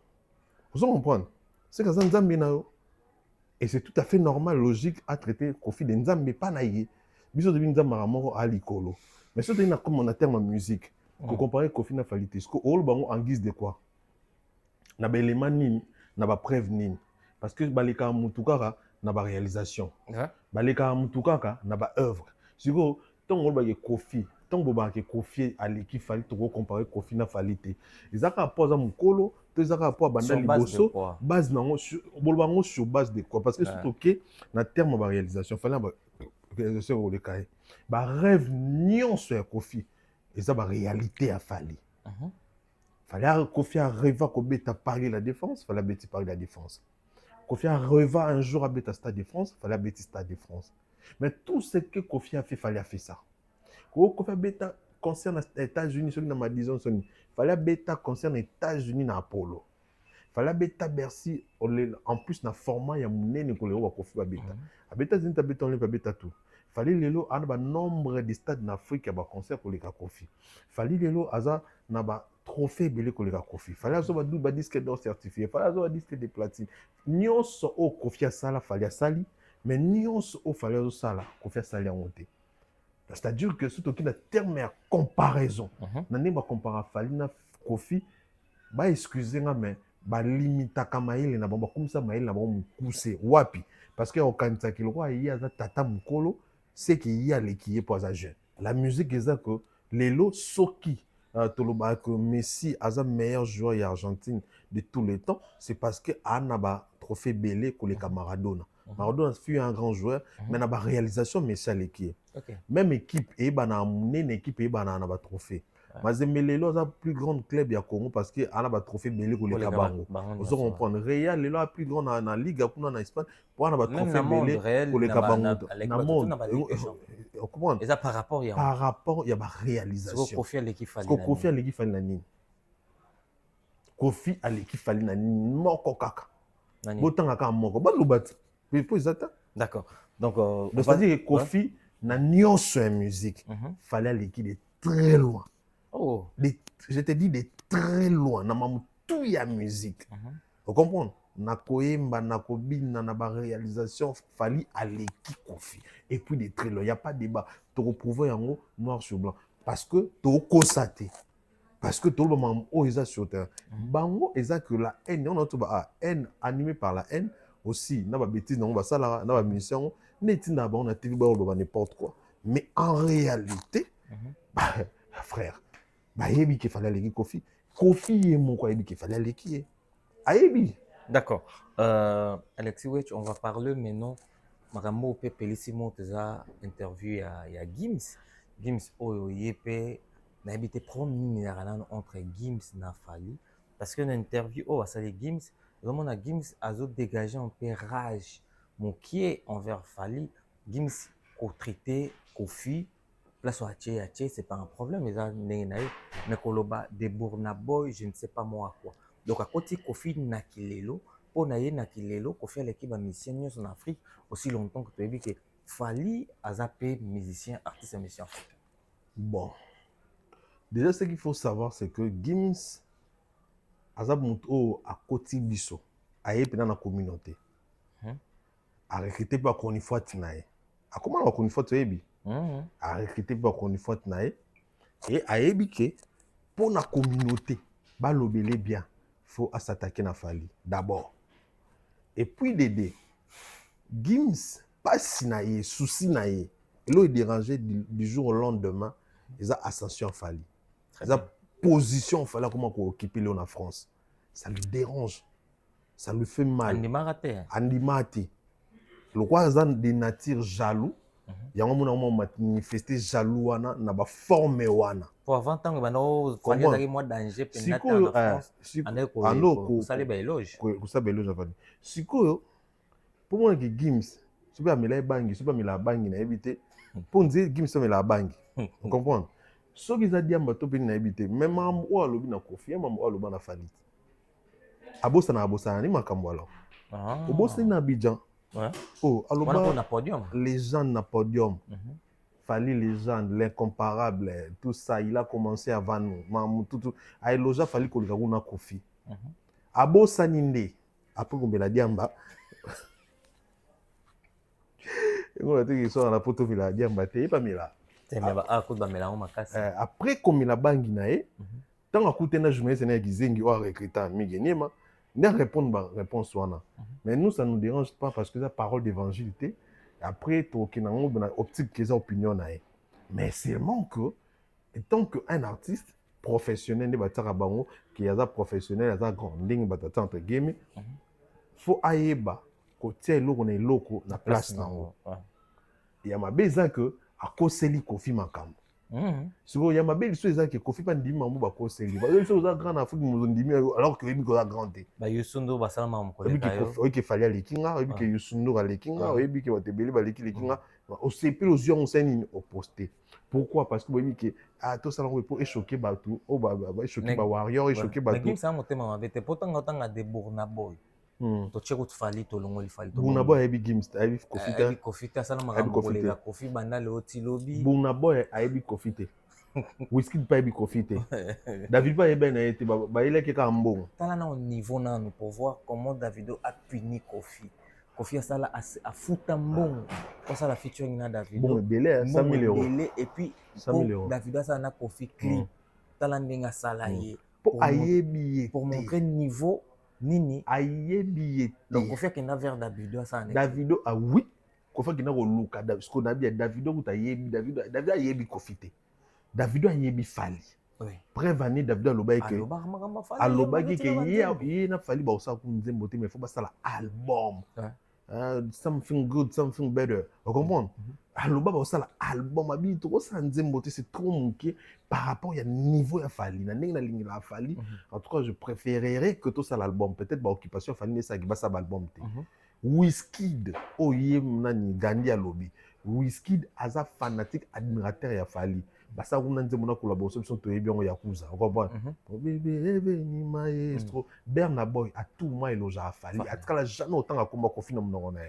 [SPEAKER 1] vous comprenez c'est aza nzambe na yo. Et c'est tout à fait normal, logique à traiter Kofi de Nzambe pas naïe. Biso de Nzambe moko à likolo. Mais surtout il a comme on a terme en musique. Pour comparer Kofi na falité. Parce que all bango en guise de quoi? Na ba élément nini, na ba preuve nini. Parce que baleka mutukaka na ba réalisation. Baleka mutukaka na ba œuvre. Siko tant on ba Kofi, tant bo ba ke Kofi à l'équipe fallait to comparer Kofi na falité. Ezaka poza mukolo tous les rapports banda liboso base nango bolbango sur base de quoi parce que surtout que na terme de réalisation fallait réalisation au décaille ba rêve nion sur Kofi et ça ba réalité à fali fallait Kofi a rêvé ko beta parler la défense fallait beti parler la défense Kofi a rêvé un jour à beta stade de France fallait beti stade de France mais tout ce que Kofi a fait fallait faire ça Kofi a beta concerne les États-Unis sur ma disons fallait bêta concerne les États-Unis na Apollo fallait bêta Bercy en plus na format ya munene ko le wa Kofi ba bêta a bêta zinta bêta on le bêta tout fallait lelo ana ba nombre de stades en Afrique ba concert ko le ka Kofi fallait lelo aza na ba trophée belé ko le ka Kofi fallait azo ba double disque d'or certifié fallait azo ba disque de platine nyonso o Kofi sala fallait sali mais nyonso o fallait azo sala Kofi sali en monté. C'est-à-dire que surtout qu'il y a un terme de comparaison. Nani ba compara Fali na Kofi, ba excusez-moi mais balimitaka mayele na bango bakomisa mayele na bango mokuse wapi parce que okanisaki lokwa ye aza tata mokolo seke ye aleki ye mpo aza jeune. La musique eza que lelo soki tolobaka que Messi aza meilleur joueur ya Argentine de tous les temps, c'est parce que ana ba trophée belé koleka Maradona. Maradona fut un grand joueur, mais na ba réalisation Messi aleki. Même équipe et bana monene équipe et bana na ba trophée. Mazembe lelo aza plus grand club ya Congo parce que ana ba trophée belé koleka bango. Vous comprendre Real lelo a plus grand na ligue kuna na Espagne pour ana ba trophée belé koleka bango. Na monde. On comprend.
[SPEAKER 2] Et ça par rapport
[SPEAKER 1] il y a ma réalisation.
[SPEAKER 2] Kofi Aleki
[SPEAKER 1] fali na nini. Kofi Aleki fali na nini moko kaka. Botanga ka moko. Ba lobati. Pour ezata.
[SPEAKER 2] D'accord. Donc
[SPEAKER 1] c'est-à-dire Kofi na nyonso ya musique. Fallait Aleki de très loin.
[SPEAKER 2] Oh.
[SPEAKER 1] Je te dis de très loin na mamu tout ya musique. Vous comprenez? Na koyemba na kobina na ba réalisation fali Aleki Kofi et puis de très loin, il y a pas de débat to reprouver yango noir sur blanc parce que to constater parce que tout le monde eza sur terre bango eza que la haine on a tout ba haine animée par la haine aussi na ba bêtise na ba sala na ba mission neti na ba on a TV ba on n'importe quoi mais en réalité frère ba yebi qu'il fallait Aleki Kofi Kofi et mon quoi yebi qu'il fallait Aleki ayebi.
[SPEAKER 2] D'accord. Alexis Wetch, on va parler maintenant. Marambo pe pelissimo teza interview ya Gims. Gims oyo yepe na habité promis entre Gims na Fally parce que l'interview oh ça les Gims, vraiment na Gims azo dégager un peu rage mon qui est envers Fally. Gims ko traité Kofi place à c'est pas un problème mais koloba de Burna Boy je ne sais pas moi quoi. Donc à côté Kofi na kilelo pour naye na kilelo Kofi Aleki ba musicien en Afrique aussi longtemps que tu as dit que Fally a zappé musicien artiste musicien africain.
[SPEAKER 1] Bon. Déjà ce qu'il faut savoir c'est que Gims azab muto à côté biso aye pena na communauté. A recruter pas qu'on y fois tinaye. A comment on qu'on y fois ebi? A recruter pas qu'on y fois tinaye et ayebi que pour la communauté ba lobele bien faut s'attaquer na Fally d'abord. Et puis Dédé, Gims, pas si naïe, souci naïe. Et là, il dérangeait du jour au lendemain, ils ont ascension à Fally. Ils ont position Fally, comment on occupe en France. Ça lui dérange. Ça lui fait mal. Andi Marate. Le roi a des natures jaloux. Il y a un moment manifesté jaloux na ba forme wana.
[SPEAKER 2] Pour 20 ans bano Fally a moi danger penata en France. Andeko ça les éloge.
[SPEAKER 1] Ça éloge Fally. Sikoyo pour moi que Gims c'est pas mela bangi, c'est pas mela bangi na éviter. Pour dire Gims c'est mela bangi. Vous comprenez? Ce qu'ils a dit ambato pe na éviter. Même am o alobi na Kofi, am o aloba na Fally. Abosa na abosa ni makambo ala. Obosa na Abidjan.
[SPEAKER 2] Ouais.
[SPEAKER 1] Oh,
[SPEAKER 2] alors na podium.
[SPEAKER 1] Légende na podium. Fally légende, l'incomparable, tout ça, il a commencé avant nous. Tout. A éloger Fally kolika na Kofi. Abo saninde. Après qu'on la diamba. On a dit qu'ils sont à la photo de la diamba, t'es pas mis là. Après qu'on la bangi nae, tant à côté na journée c'est na gizengi ou recrutant migenema. Ne répondre réponse wana. Mais nous ça nous dérange pas parce que c'est parole d'évangile. Après to kinango na optique que ça opinion nae. Mais seulement que étant que un artiste professionnel de batara bango qui est professionnel à grand ligne batata entre guillemets faut ayeba côté loko na loko na place nango. Il y a ma besoin que à koseli Kofi makambo. Siko ya mabe liso eza ke Kofi pa ndimi mambo ba koseli. Ba liso za grand Afrique mo ndimi alors que ebi ko za grand te.
[SPEAKER 2] Ba Youssou ba sala ma mo ko
[SPEAKER 1] leka yo. Oyi ke Fally Alekinga, oyi ke Youssou Alekinga, oyi ke Watebele ba lekinga. Au CP aux yeux on s'est opposé. Pourquoi? Parce que oyi ke tout ça pour choquer batou, o ba choquer ba warrior, choquer batou.
[SPEAKER 2] Mais ça mo tema ma vete pourtant otanga de Burna Boy. To cheko to Fally to longoli Fally to.
[SPEAKER 1] Burna Boy ebi Gims, ebi Kofi ta.
[SPEAKER 2] Ebi Kofi ta sala makambo kolega Kofi banda le otilobi.
[SPEAKER 1] Burna Boy ebi Kofi te. Wizkid pas ebi Kofi te. David pas ebi na été ba il est que mbongo.
[SPEAKER 2] Tala na au niveau na pour voir comment Davido a puni Kofi. Kofi a sala a futa mbongo. Pour ça la featuring na Davido.
[SPEAKER 1] Bon belé 100 000 euros.
[SPEAKER 2] Et puis
[SPEAKER 1] 100 000 euros.
[SPEAKER 2] Davido ça na Kofi clip. Tala ndenga sala ye.
[SPEAKER 1] Pour ayebi
[SPEAKER 2] pour montrer niveau nini
[SPEAKER 1] ayebi ete
[SPEAKER 2] donc Kofi akenda vers Davido ça
[SPEAKER 1] Davido ah oui Kofi akenda koluka ce qu'on a bien Davido kuta yebi Davido ayebi Kofi te Davido ayebi Fally
[SPEAKER 2] oui
[SPEAKER 1] preuve année Davido aloba ke alobaki ke ye na Fally ba osaka nzembo te mais faut basala album something good something better vous comprenez aloba ba osala album abi to osala nzembo te c'est trop moké par rapport ya niveau ya Fally na ndenge na lingi la Fally en tout cas je préférerais que tout ça l'album peut-être ba occupation Fally ne sa ki ba sa album te Wizkid oye nani Gandhi alobi Wizkid aza fanatique admirateur ya Fally basa kuna nzembo na collaboration sont toyebi yango Yakuza vous comprenez bébé ni maestro Burna Boy à tout moment eloja Fally atkala jamais autant akomba Kofi na monoko na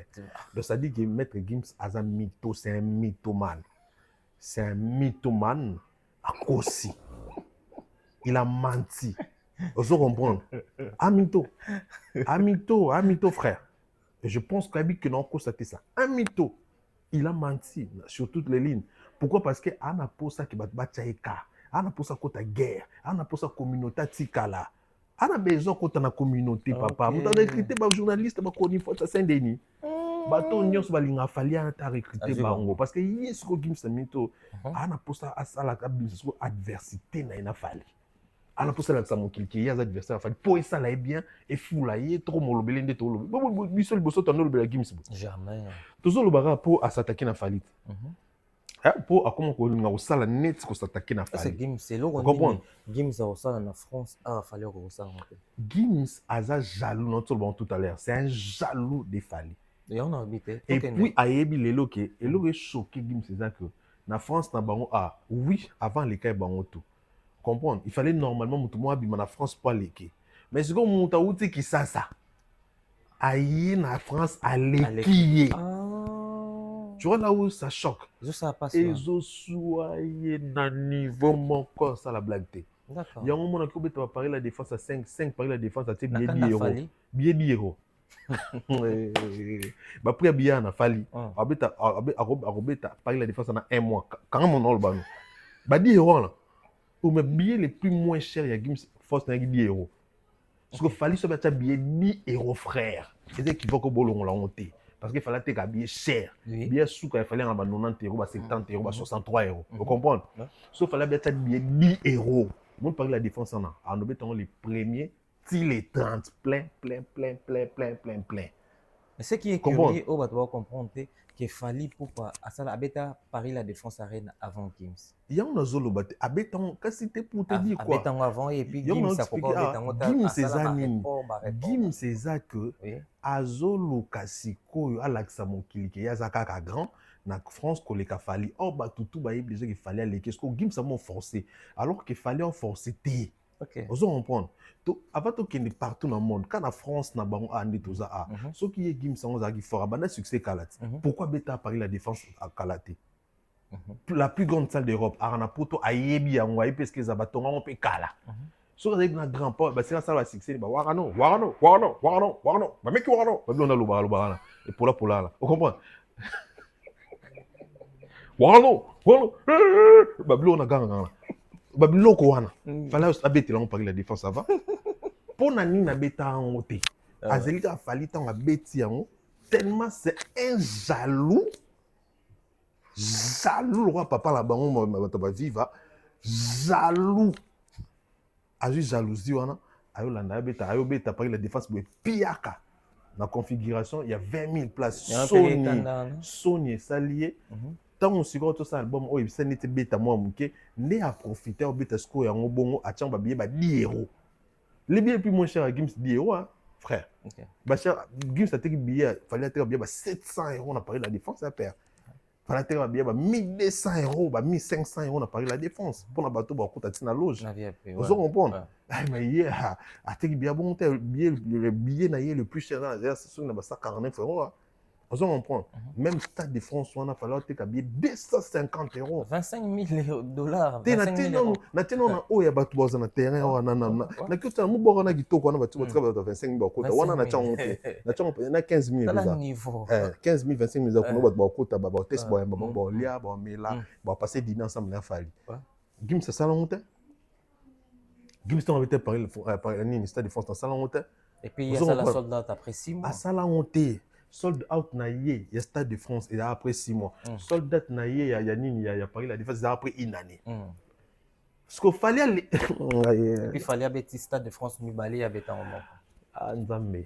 [SPEAKER 1] donc ça dit que Maître Gims aza mytho c'est un mythomane à Kossi il a menti vous comprenez amito frère et je pense que non constaté ça un mytho il a menti sur toutes les lignes. Pourquoi? Parce que ana posa ki batcha eka, ana posa kota guerre, ana posa communauté tikala. Ana besoin kota na communauté papa. Muta recruter ba journaliste ba koni fota Saint-Denis. Bato nyos ba linga Fally ata recruter bango parce que yes ko Gims mito ana posa asala ka Gims ko adversité na ina Fally. Ana posa la samo kilki ya adversaire Fally. Po ça là bien et fou là y trop molobele ndé to lobo. Bisol boso tano lobela Gims. Jamais. Toujours le bara pour s'attaquer na Fally. Pour comment on a ça net qu'on s'attaquer na Fally.
[SPEAKER 2] C'est Gims, c'est l'eau Gims a ça en France a fallu qu'on ça.
[SPEAKER 1] Gims a jaloux non tout à l'heure, c'est un jaloux de Fally.
[SPEAKER 2] Et on a habité.
[SPEAKER 1] Et puis ayebi lelo ke elo est choqué Gims c'est ça que na France na bango oui avant les cas bango tout. Comprendre, il fallait normalement tout moi bima na France pas leke. Mais ce qu'on monta outi qui ça aïe na France à l'équier. Tu vois là où ça choque. Et zo soyez na niveau mon corps ça la blague té. D'accord. Il y a un moment où tu vas parler la défense à 5 parler la défense à billet 10 euros. Billet 10 euros. Bah prix billet na Fally. Abeta parler la défense en 1 mois. Quand mon nom le ban. Bah 10 euros là. Ou mais billet les plus moins cher il y a Gims force na 10 euros. Parce que Fally se battre billet 10 euros frère. C'est qu'il faut que bolon la honté. Parce qu'il fallait acheter un billet cher. Billet sous il fallait en 90 euros, 70 euros, 63 euros. Vous comprenez? Sauf qu'il fallait acheter un billet 10 euros. Moi, par la défense, on a les premiers, les 30, plein.
[SPEAKER 2] Mais ce qui est curieux, on va devoir comprendre qu'il fallait pour pas Abeta Paris la défense arène avant Gims.
[SPEAKER 1] Il y a un zolo batte Abeta quand c'était pour te dire quoi.
[SPEAKER 2] Abeta avant et puis Gims ça pourquoi
[SPEAKER 1] Gims c'est ça Gims c'est ça que azolo kasiko alaxa mokili ke yazaka ka grand na France ko le ka Fally ba tout ba obligé qu'il fallait aller qu'est-ce que Gims a mon forcé alors qu'il fallait en forcer té. OK. Vous comprenez? Avant tout qu'il est partout dans le monde quand la France n'a pas andi tout ça ce qui est Gims on a qui fera bana succès Kalate. Pourquoi Beta Paris la défense à Kalate? La plus grande salle d'Europe arana poto ayebi ya ngwa parce que za batonga on peut kala. So avec na grand pas c'est la salle à succès ba warano ba meki warano ba on a loba et pour là vous comprenez? Warano ba on a ganga Babiloko wana. Fallait abete là on parle la défense avant. Pour nani na beta en oté. Azelika Fally tant abeti yango tellement c'est un jaloux. Jaloux le roi papa la bango ma viva. Jaloux. Azu jalousie wana. Ayo landa beta parler la défense pour piaka. Dans configuration, il y a 20 000 places. Sony Salié. Tant on suit tout ça album oh il s'est n'était bêta moi muké né à profiter au bêta score en bongo à tiens billet 10 euros les billets plus moins chers à Gims 10 euros frère bah cher Gims a été billet fallait acheter billet 700 euros on a parlé de la défense à perdre fallait acheter billet 1200 euros 1500 euros on a parlé de la défense pour la bateau bah coûte à tina loge vous comprenez mais hier acheter billet bon le billet le plus cher là c'est sur 49 euros. Vous comprenez? Même Stade de France, on a fallu acheter 250 euros.
[SPEAKER 2] 25 000 dollars.
[SPEAKER 1] Maintenant, on a battu dans terrain. On a 25 000 on a 15 000 15 000, 25 000 on a passer dîner ensemble à Fally. Gims, c'est ça la honte? Gims, on avait parlé Stade de France dans salon honte.
[SPEAKER 2] Et puis il y a ça la soldat après 6 mois.
[SPEAKER 1] À ça la honte. Sold out na yé, il y a Stade de France et après 6 mois. Sold out na yé, il y a Paris la Défense après une année. Parce qu'il fallait aller.
[SPEAKER 2] Et puis il fallait aller au Stade de France, nous balayer avec un moment.
[SPEAKER 1] Ah, Nzambe.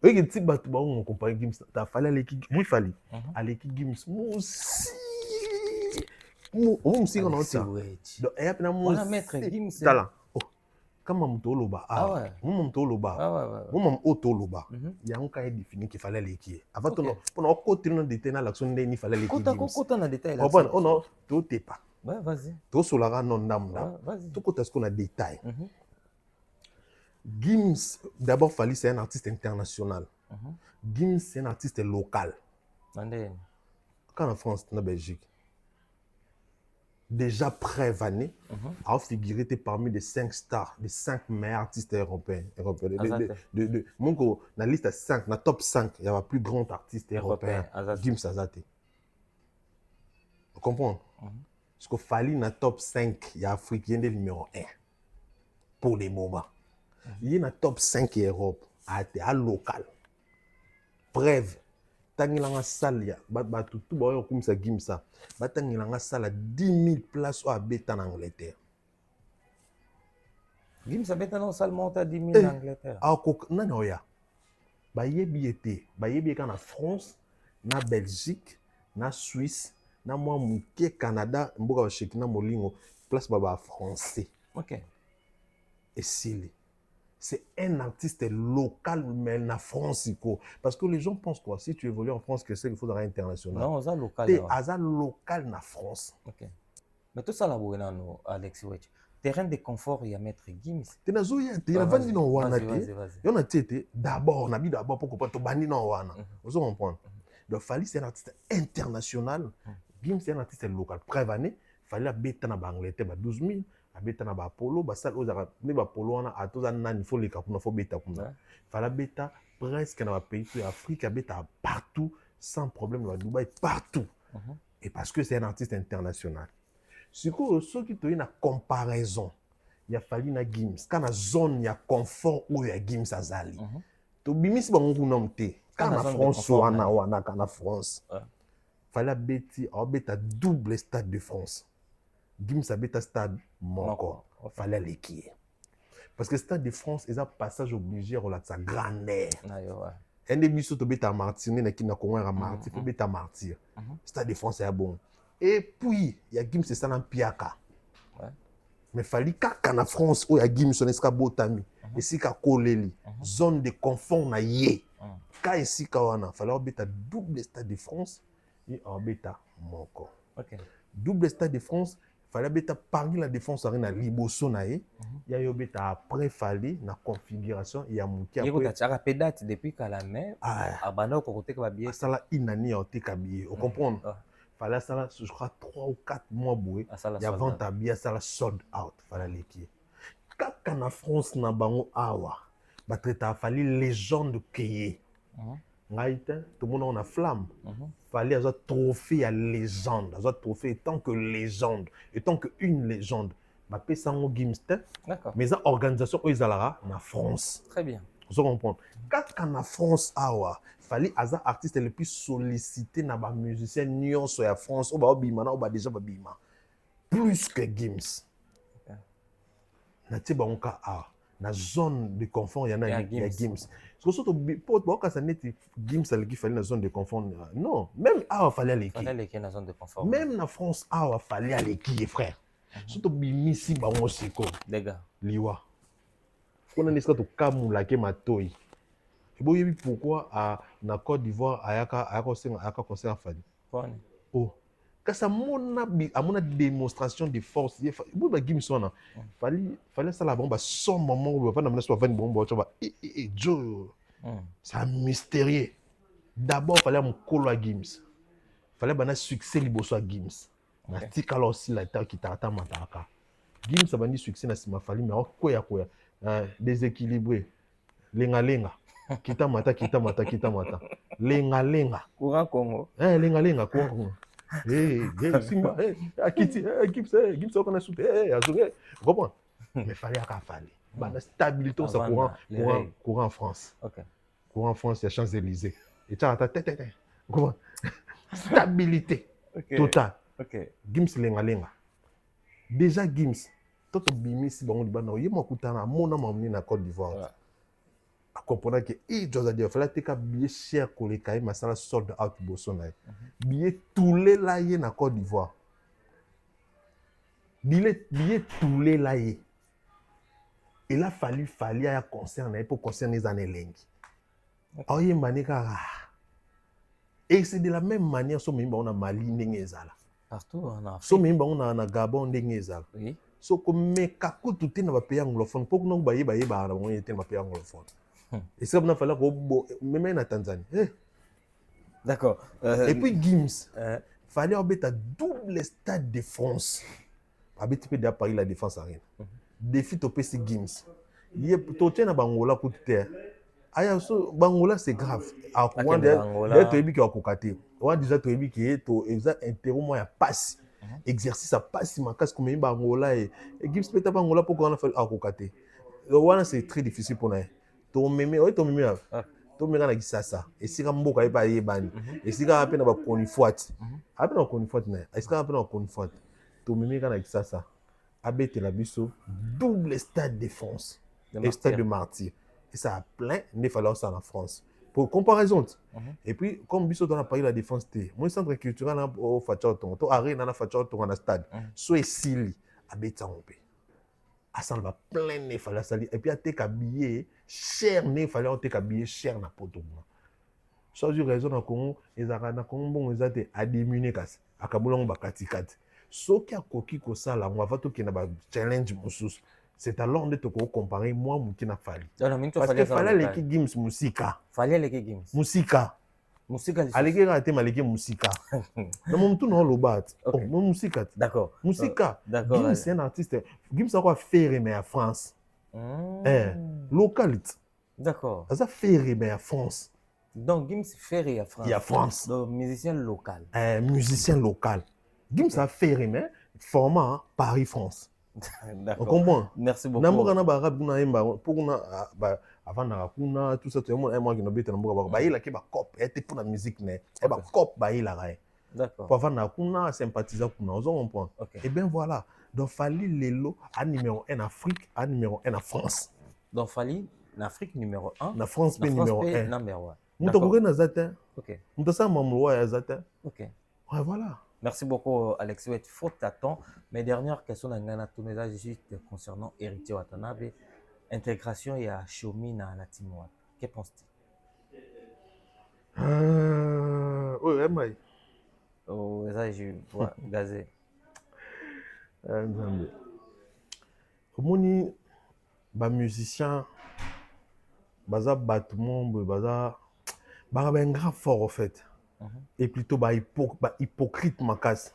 [SPEAKER 1] Oui, que tu vas on compare Gims. T'as fallu aller qui, moi il fallait aller qui Gims. Moi aussi. Moi aussi on a ça. Donc et après moi.
[SPEAKER 2] On a mettre Gims.
[SPEAKER 1] Tala. Oh. Comme mon toloba.
[SPEAKER 2] Ah ouais.
[SPEAKER 1] Mon toloba.
[SPEAKER 2] Ah ouais.
[SPEAKER 1] Mon autoloba. Il y a un cas défini qu'il fallait aller qui. Avant pour côté dans détail dans l'action il fallait aller qui.
[SPEAKER 2] Côté dans détail là.
[SPEAKER 1] Oh non, tout est pas.
[SPEAKER 2] Ouais, vas-y.
[SPEAKER 1] Tout sur la non dame là. Tout côté ce qu'on a détail. Gims, d'abord, Fally, c'est un artiste international. Gims, c'est un artiste local. Quand en France, en Belgique, déjà pré-vanné, a figuré parmi les 5 stars, les 5 meilleurs artistes européens. Dans la liste à 5, dans la top 5, il y a plus grand artiste européen. Gims Azate. Vous comprenez? Parce que Fally, dans la top 5, il y a Africain de numéro 1. Pour les moments. Il y a un top 5 Europe à local. Bref, tant qu'il y a une salle, tout le monde comme ça, Gimsa. Tant qu'il y a une salle à 10 000 places à Beta en Angleterre.
[SPEAKER 2] Gimsa Beta dans salle monte à 10 000 en Angleterre.
[SPEAKER 1] Ah, non, non, ya. Il y a en France, en Belgique, en Suisse, en Canada, en place français.
[SPEAKER 2] Ok.
[SPEAKER 1] Et c'est un artiste local, mais en France. Parce que les gens pensent quoi? Si tu évolues en France, que c'est qu'il faut aller international.
[SPEAKER 2] Non, c'est local.
[SPEAKER 1] C'est local en France.
[SPEAKER 2] Ok. Mais tout ça, là, Alex Wedge. Terrain de confort, il y a Maître Gims.
[SPEAKER 1] Tu as vendu dans Wana. D'abord, on a mis d'abord pour que tu banni dans Wana. Vous comprenez? Donc, Fally, c'est un artiste international. Gims, c'est un artiste local. Prévané, Fally a bêta dans l'Angleterre, 12 000. Beta na ba polo ba sal oza ne ba polo wana atoza nani faut les kapuna faut beta kuna fala beta presque dans pays de Afrique beta partout sans problème dans Dubaï partout et parce que c'est un artiste international ce qui te une comparaison il a fallu na Gims quand la zone ya confort où ya Gims azali to bimisi ba ngu nomte quand la France wana quand la France fala beti beta double Stade de France. Gims a stade moko. Il fallait aller qui est. Parce que Stade de France, il y a un passage obligé à sa grand-mère. Un des bisous to beta martyr, qui n'a qu'un martyr, faut beta martyr. Stade de France est bon. Et puis, il y a Gims, c'est ça dans Piaka. Mais il fallait qu'en France, où il y a Gims, on est botami. Et si qu'à Koleli, zone de confort na yé. Quand ici kawana, fallait beta double Stade de France et en beta moko. Double Stade de France. Fallait beta parmi la défense arena liboso na ye ya yo beta après Fally na configuration ya muki
[SPEAKER 2] après il a pédate depuis qu'à mer abana ko côté ka billet
[SPEAKER 1] ça la inani ya te ka billet on comprend fallait ça là je crois 3 ou 4 mois boué ya vente à billet ça la sold out fallait l'équipe kaka na France na bango awa ba traita Fally légende keye ngaïta tout le monde on a flamme Fally a un trophée à légende, un trophée tant que légende, et tant qu'une légende. Ma paix sans Gims, mais la organisation où ils allaient en France.
[SPEAKER 2] Très bien.
[SPEAKER 1] Vous comprenez? Quand en France, Fally a un artiste le plus sollicité dans les musiciens nyons sur la France, ou bima, ou déjà bima, plus que Gims. Naté banka na zone de confort il y en a Gims. Parce que surtout pour quand ça n'était Gims il fallait la zone de confort non même fallait aller qui
[SPEAKER 2] dans zone de confort
[SPEAKER 1] même en France fallait aller qui frère surtout bimisi bango siko
[SPEAKER 2] les gars
[SPEAKER 1] liwa on a n'est-ce que kamula ke matoi et bon yebi pourquoi na Côte d'Ivoire ayaka concert Fally oh quand ça mon démonstration de force bon ba Gims sona fallait ça la bombe son moment où pas na soit van bombe tu vois Joe c'est mystérieux d'abord fallait mon colo à Gims fallait bana succès liboso à Gims na tika aussi la ta qui tata mataka Gims a bani succès na sima Fally mais koya déséquilibré lenga kita mata lenga
[SPEAKER 2] courant Congo
[SPEAKER 1] lenga courant Congo Simba, Gims, on a sauté, mais fallait qu'à Fally. La stabilité, ça
[SPEAKER 2] Avant, les règles.
[SPEAKER 1] courant en France.
[SPEAKER 2] Ok.
[SPEAKER 1] Courant en France, il y a Champs-Élysées. Et tu as stabilité totale.
[SPEAKER 2] Ok.
[SPEAKER 1] Gims lenga. Déjà Gims, toi tu bimi si bango libana, il m'a coûté un mon ami na Côte d'Ivoire. À comprendre que Josadi il fallait que billet cher pour les cahiers, mais ça la sold out bosona. Billet tous les là na Côte d'Ivoire. Billet tous les là. Il a fallu à concerner pour concerner les années lengi. Il manika. Et c'est de la même manière so mimba on a Mali ndengezala.
[SPEAKER 2] Partout en Afrique.
[SPEAKER 1] So mimba on a Gabon ndengezala.
[SPEAKER 2] Oui.
[SPEAKER 1] So comme kaku tout est na pays anglophone pour que nous baye ba on était na pays anglophone. Et ça on a fallu même na Tanzanie.
[SPEAKER 2] D'accord.
[SPEAKER 1] Et puis Gims fallait obéir double stade de France. Habite peu de Paris la défense arène. Défi topé c'est Gims. Il est to tient na Bangola pour terre. Aya so Bangola c'est grave. A quoi d'être ébi qui a kokate. On déjà to ébi qui est to exact interro ya passe. Exercice à passe ma casse comme Bangola et Gims peut Bangola pour qu'on a fait a kokate. Wana c'est très difficile pour nous. To meme to meme to meme na kisasa. Et si kamboka e ba yebani. Et si ka apena ba konifwati. Apena konifwati na. Est-ce ka apena konifwati. To meme na kisasa. Abete la biso double stade de France. Et stade de martyr. Et ça a plein, il fallait ça en France. Pour comparaison. Et puis, comme Bissot dans la Paris la défense, moi, centre culturel au Fatchauton, to arrêt dans la Fatchauton dans le stade. Soit Sili, à Bétamopé. À ça, va plein, il fallait salir. Et puis, à tes habillés, cher, il fallait te habiller cher na poto. Soit du raison dans Congo, les Arabes, bon, ils étaient à diminuer, à Kaboulon, Bakatikat. Ce qui a coquille comme ça, là, on va tout qui n'a pas challenge, c'est alors de te comparer moi Mukina Fali. Parce que fallait l'équipe Gims Musika.
[SPEAKER 2] Fallait l'équipe Gims.
[SPEAKER 1] Musika.
[SPEAKER 2] Musika.
[SPEAKER 1] Allez rater maliki Musika. Non mon tout non le bat. Oh mon Musika.
[SPEAKER 2] D'accord.
[SPEAKER 1] Musika.
[SPEAKER 2] D'accord.
[SPEAKER 1] Gims c'est un artiste. Gims a quoi faire mais à France. Localité.
[SPEAKER 2] D'accord.
[SPEAKER 1] Ça faire mais à France.
[SPEAKER 2] Donc Gims fait à France.
[SPEAKER 1] Il y a France.
[SPEAKER 2] Donc musicien local.
[SPEAKER 1] Musicien local. Gims a faire mais format Paris France.
[SPEAKER 2] D'accord.
[SPEAKER 1] On comprend.
[SPEAKER 2] Merci beaucoup.
[SPEAKER 1] Namboka ba rap kuna imba pour kuna avant na kuna tout ça tout le monde moi qui n'obéit namboka ba il a qui ba cop était pour la musique né et ba cop ba il a rien.
[SPEAKER 2] D'accord.
[SPEAKER 1] Pour avant na kuna sympathisant kuna on comprend. Et bien voilà. Donc Fally Lelo à numéro 1 en Afrique, à numéro 1 en France.
[SPEAKER 2] Donc Fally en Afrique numéro 1,
[SPEAKER 1] na France numéro 1.
[SPEAKER 2] Numéro 1.
[SPEAKER 1] Mutokoke na zata.
[SPEAKER 2] OK.
[SPEAKER 1] Mutasa mamwa ya zata.
[SPEAKER 2] OK.
[SPEAKER 1] Ouais voilà.
[SPEAKER 2] Merci beaucoup, Alex. Faute à temps. Mes dernières questions dans juste concernant Héritier Watanabe, intégration et à Chomi dans la team Wat. Que penses-tu?
[SPEAKER 1] Oui, Emmaï.
[SPEAKER 2] Oh, ça, je vois gazé.
[SPEAKER 1] Omoni, ba musicien, baza battement, baza un grand fort en fait. Et plutôt hypocrite ma casse.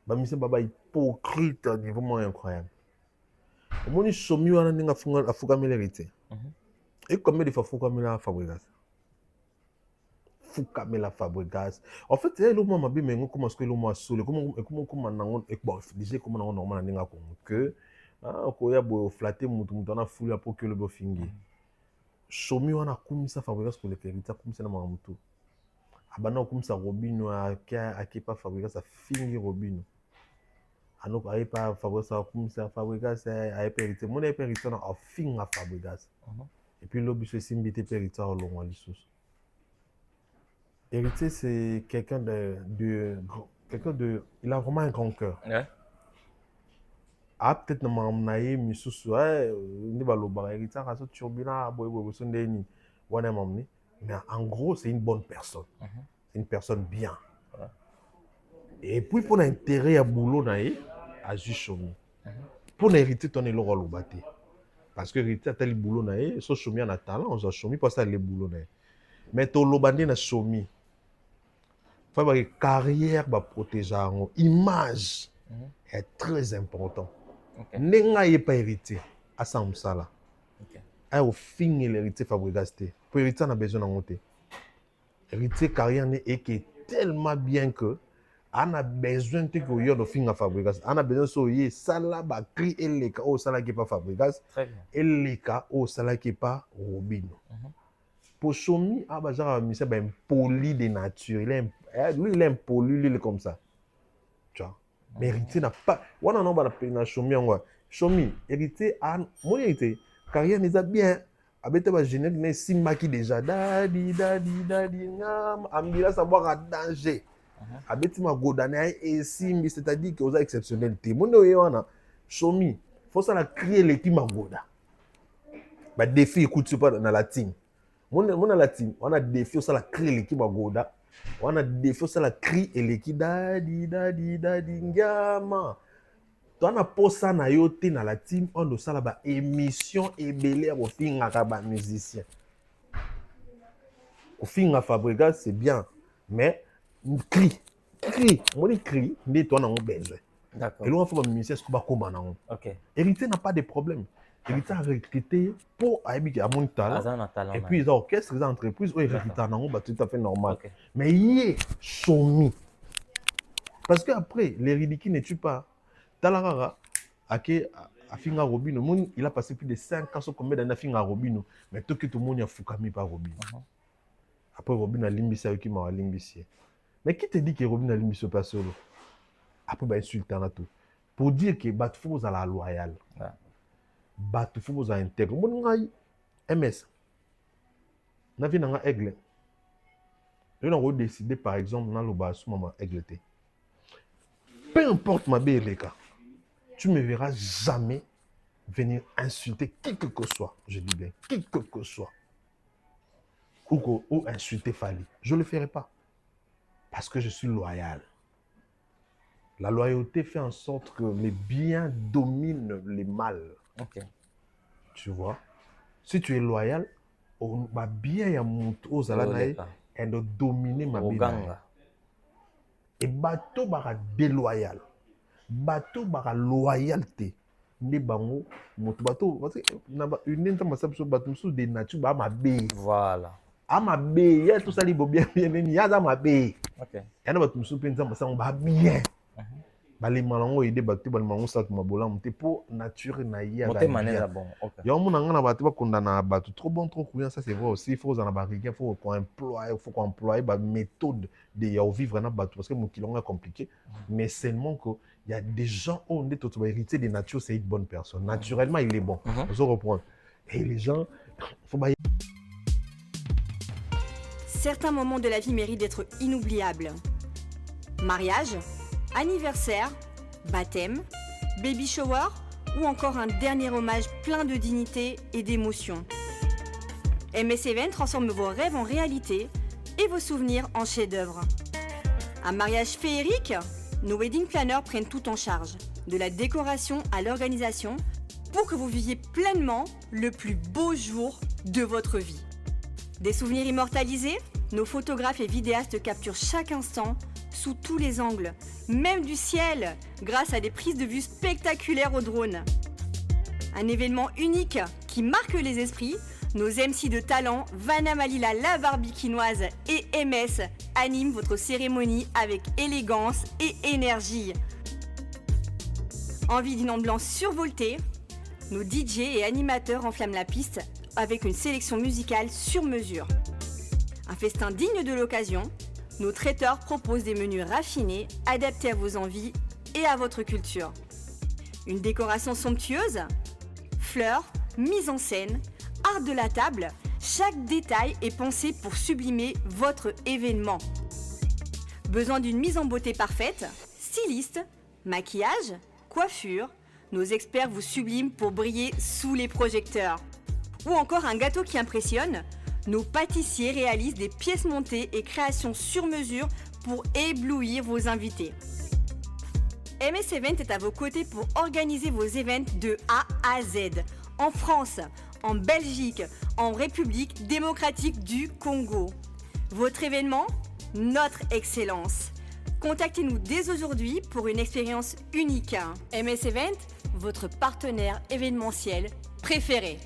[SPEAKER 1] Musicien baba hypocrite à niveau moins incroyable. Omoni Chomi wana ninga funga afuka milerité. Et combien de fois fuka mila Fabregas? Fuka mila Fabregas. En fait, le moment m'a bien mais comment est-ce que le moment solo comment nango et bon déjà comment nango normal ninga ko que ko ya bo flatter mutu na foule pour que le bo fingi. Chomi wana kumisa Fabregas pour le hérité kumisa na mamutu. Abana kumisa Robinho akipa Fabregas a fingi Robinho. Anoko aipa Fabregas kumisa Fabregas aipa hérité. Mon aipa hérité na a finga Fabregas. Et puis l'obus c'est simbité hérité au long lisusu. Héritier, c'est quelqu'un il a vraiment un grand cœur.
[SPEAKER 2] Ouais.
[SPEAKER 1] Ah, peut-être que je suis mais en gros, c'est une bonne personne. C'est une personne bien.
[SPEAKER 2] Ouais.
[SPEAKER 1] Et puis, pour l'intérêt à boulot, à Chomi. Pour l'héritier, tu as le rôle au bâti. Parce que l'héritier a le boulot, et so Chomi a un talent, on a Chomi pour ça le boulot. Mais tu as le bâti na Chomi. Il faut que la carrière va protéger l'image est très important. Nenga n'est pas hérité à Samsala. Au fin l'héritier Fabregas. Pour hériter on a besoin de monter. Héritier carrière est tellement bien que On a besoin de que vous finir Fabregas. On a besoin de ça là ba cri et les cas au sala qui pas Fabregas.
[SPEAKER 2] Très bien.
[SPEAKER 1] Et les cas au sala qui pas Robinho. Pour Chomi, ah bah genre monsieur ben poli de nature. Il est lui il est impoli, lui il est comme ça. Tu vois. Mais héritier n'a pas. On a non ba na Chomi en Chomi, héritier a mon héritier carrière n'est bien. Abete ba générique n'est simaki déjà dadi ngam ambila savoir à danger. Abeti ma godana et simbi c'est-à-dire que aux exceptionnalité. Mon wana Chomi, faut ça la crier l'équipe ma goda. Ba défi écoute pas dans la team. Mon la team, on a défi ça la crier l'équipe ma goda. On a défi ça la crier l'équipe dadi ngama. On a posé na yote na la team on doit ça la ba émission et belé au fin ba musicien. Au fin Fabregas c'est bien mais cri, moi les cri, mais toi n'as pas besoin.
[SPEAKER 2] D'accord.
[SPEAKER 1] Et là on fait ma musicien ce qu'on va commander.
[SPEAKER 2] Ok.
[SPEAKER 1] Héritier n'a pas de problème. Héritier a recruté pour habiter à mon talent. Et puis les orchestres, les entreprises, ils recrutent en anglais, tout à fait normal.
[SPEAKER 2] Okay.
[SPEAKER 1] Mais il est Chomi. Parce qu'après, les ridicules ne tuent pas. Talarara, à Finga Robinho, il a passé plus de 5 ans sur combien d'années à Finga Robinho. Mais tout le monde a foucamé par Robinho. Après, Robinho a limbissé avec qui m'a limbissé. Mais qui te dit que Robinho a limbissé pas solo? Après, bah, insultant à tout. Pour dire que bah, il faut à la loyale. Bah, il faut à intègre. Moi, MS. Na vie n'a aigle. Nous avons décidé, par exemple, dans le bas, ce moment, aigle. Peu importe ma belle, tu ne me verras jamais venir insulter qui que soit. Je dis bien, qui que soit. Ou insulter Fali. Je ne le ferai pas. Parce que je suis loyal. La loyauté fait en sorte que les biens dominent les mal.
[SPEAKER 2] Ok.
[SPEAKER 1] Tu vois? Si tu es loyal, on va bien y avoir et de dominer ma vie. Et bateau bara déloyal. Bateau bara loyauté. Ne bango moto bateau parce que na ba une temps ça sur bateau sous des nature ba ma bé.
[SPEAKER 2] Voilà.
[SPEAKER 1] Ah ma bé, il y a tout ça li bien il y a ça ma bé.
[SPEAKER 2] OK.
[SPEAKER 1] Ya na bateau sous penza ça on ba bien. Ba les malango aider bateau ba malango ça ma bola monter pour nature na ya.
[SPEAKER 2] Monter manela bon. OK.
[SPEAKER 1] Ya on na ngana bateau ba condamna bateau trop bon trop couillant ça c'est vrai aussi il faut en avoir quelqu'un faut qu'on emploie ba méthode de ya vivre na bateau parce que mon kilonga est compliqué mais seulement que il y a des gens où on est tout héritier de nature c'est une bonne personne naturellement il est bon on se reprend et les gens faut ba.
[SPEAKER 3] Certains moments de la vie méritent d'être inoubliables. Mariage, anniversaire, baptême, baby shower ou encore un dernier hommage plein de dignité et d'émotion. MS Event transforme vos rêves en réalité et vos souvenirs en chefs-d'œuvre. Un mariage féerique? Nos wedding planners prennent tout en charge, de la décoration à l'organisation, pour que vous viviez pleinement le plus beau jour de votre vie. Des souvenirs immortalisés? Nos photographes et vidéastes capturent chaque instant sous tous les angles, même du ciel, grâce à des prises de vue spectaculaires au drone. Un événement unique qui marque les esprits, nos MC de talent, Vanna Malila la Barbikinoise et MS animent votre cérémonie avec élégance et énergie. Envie d'une ambiance survoltée? Nos DJ et animateurs enflamment la piste avec une sélection musicale sur mesure. Un festin digne de l'occasion, nos traiteurs proposent des menus raffinés, adaptés à vos envies et à votre culture. Une décoration somptueuse? Fleurs, mise en scène, art de la table, chaque détail est pensé pour sublimer votre événement. Besoin d'une mise en beauté parfaite? Styliste, maquillage, coiffure, nos experts vous subliment pour briller sous les projecteurs. Ou encore un gâteau qui impressionne? Nos pâtissiers réalisent des pièces montées et créations sur mesure pour éblouir vos invités. MS Event est à vos côtés pour organiser vos événements de A à Z. En France, en Belgique, en République démocratique du Congo. Votre événement? Notre excellence. Contactez-nous dès aujourd'hui pour une expérience unique. MS Event, votre partenaire événementiel préféré.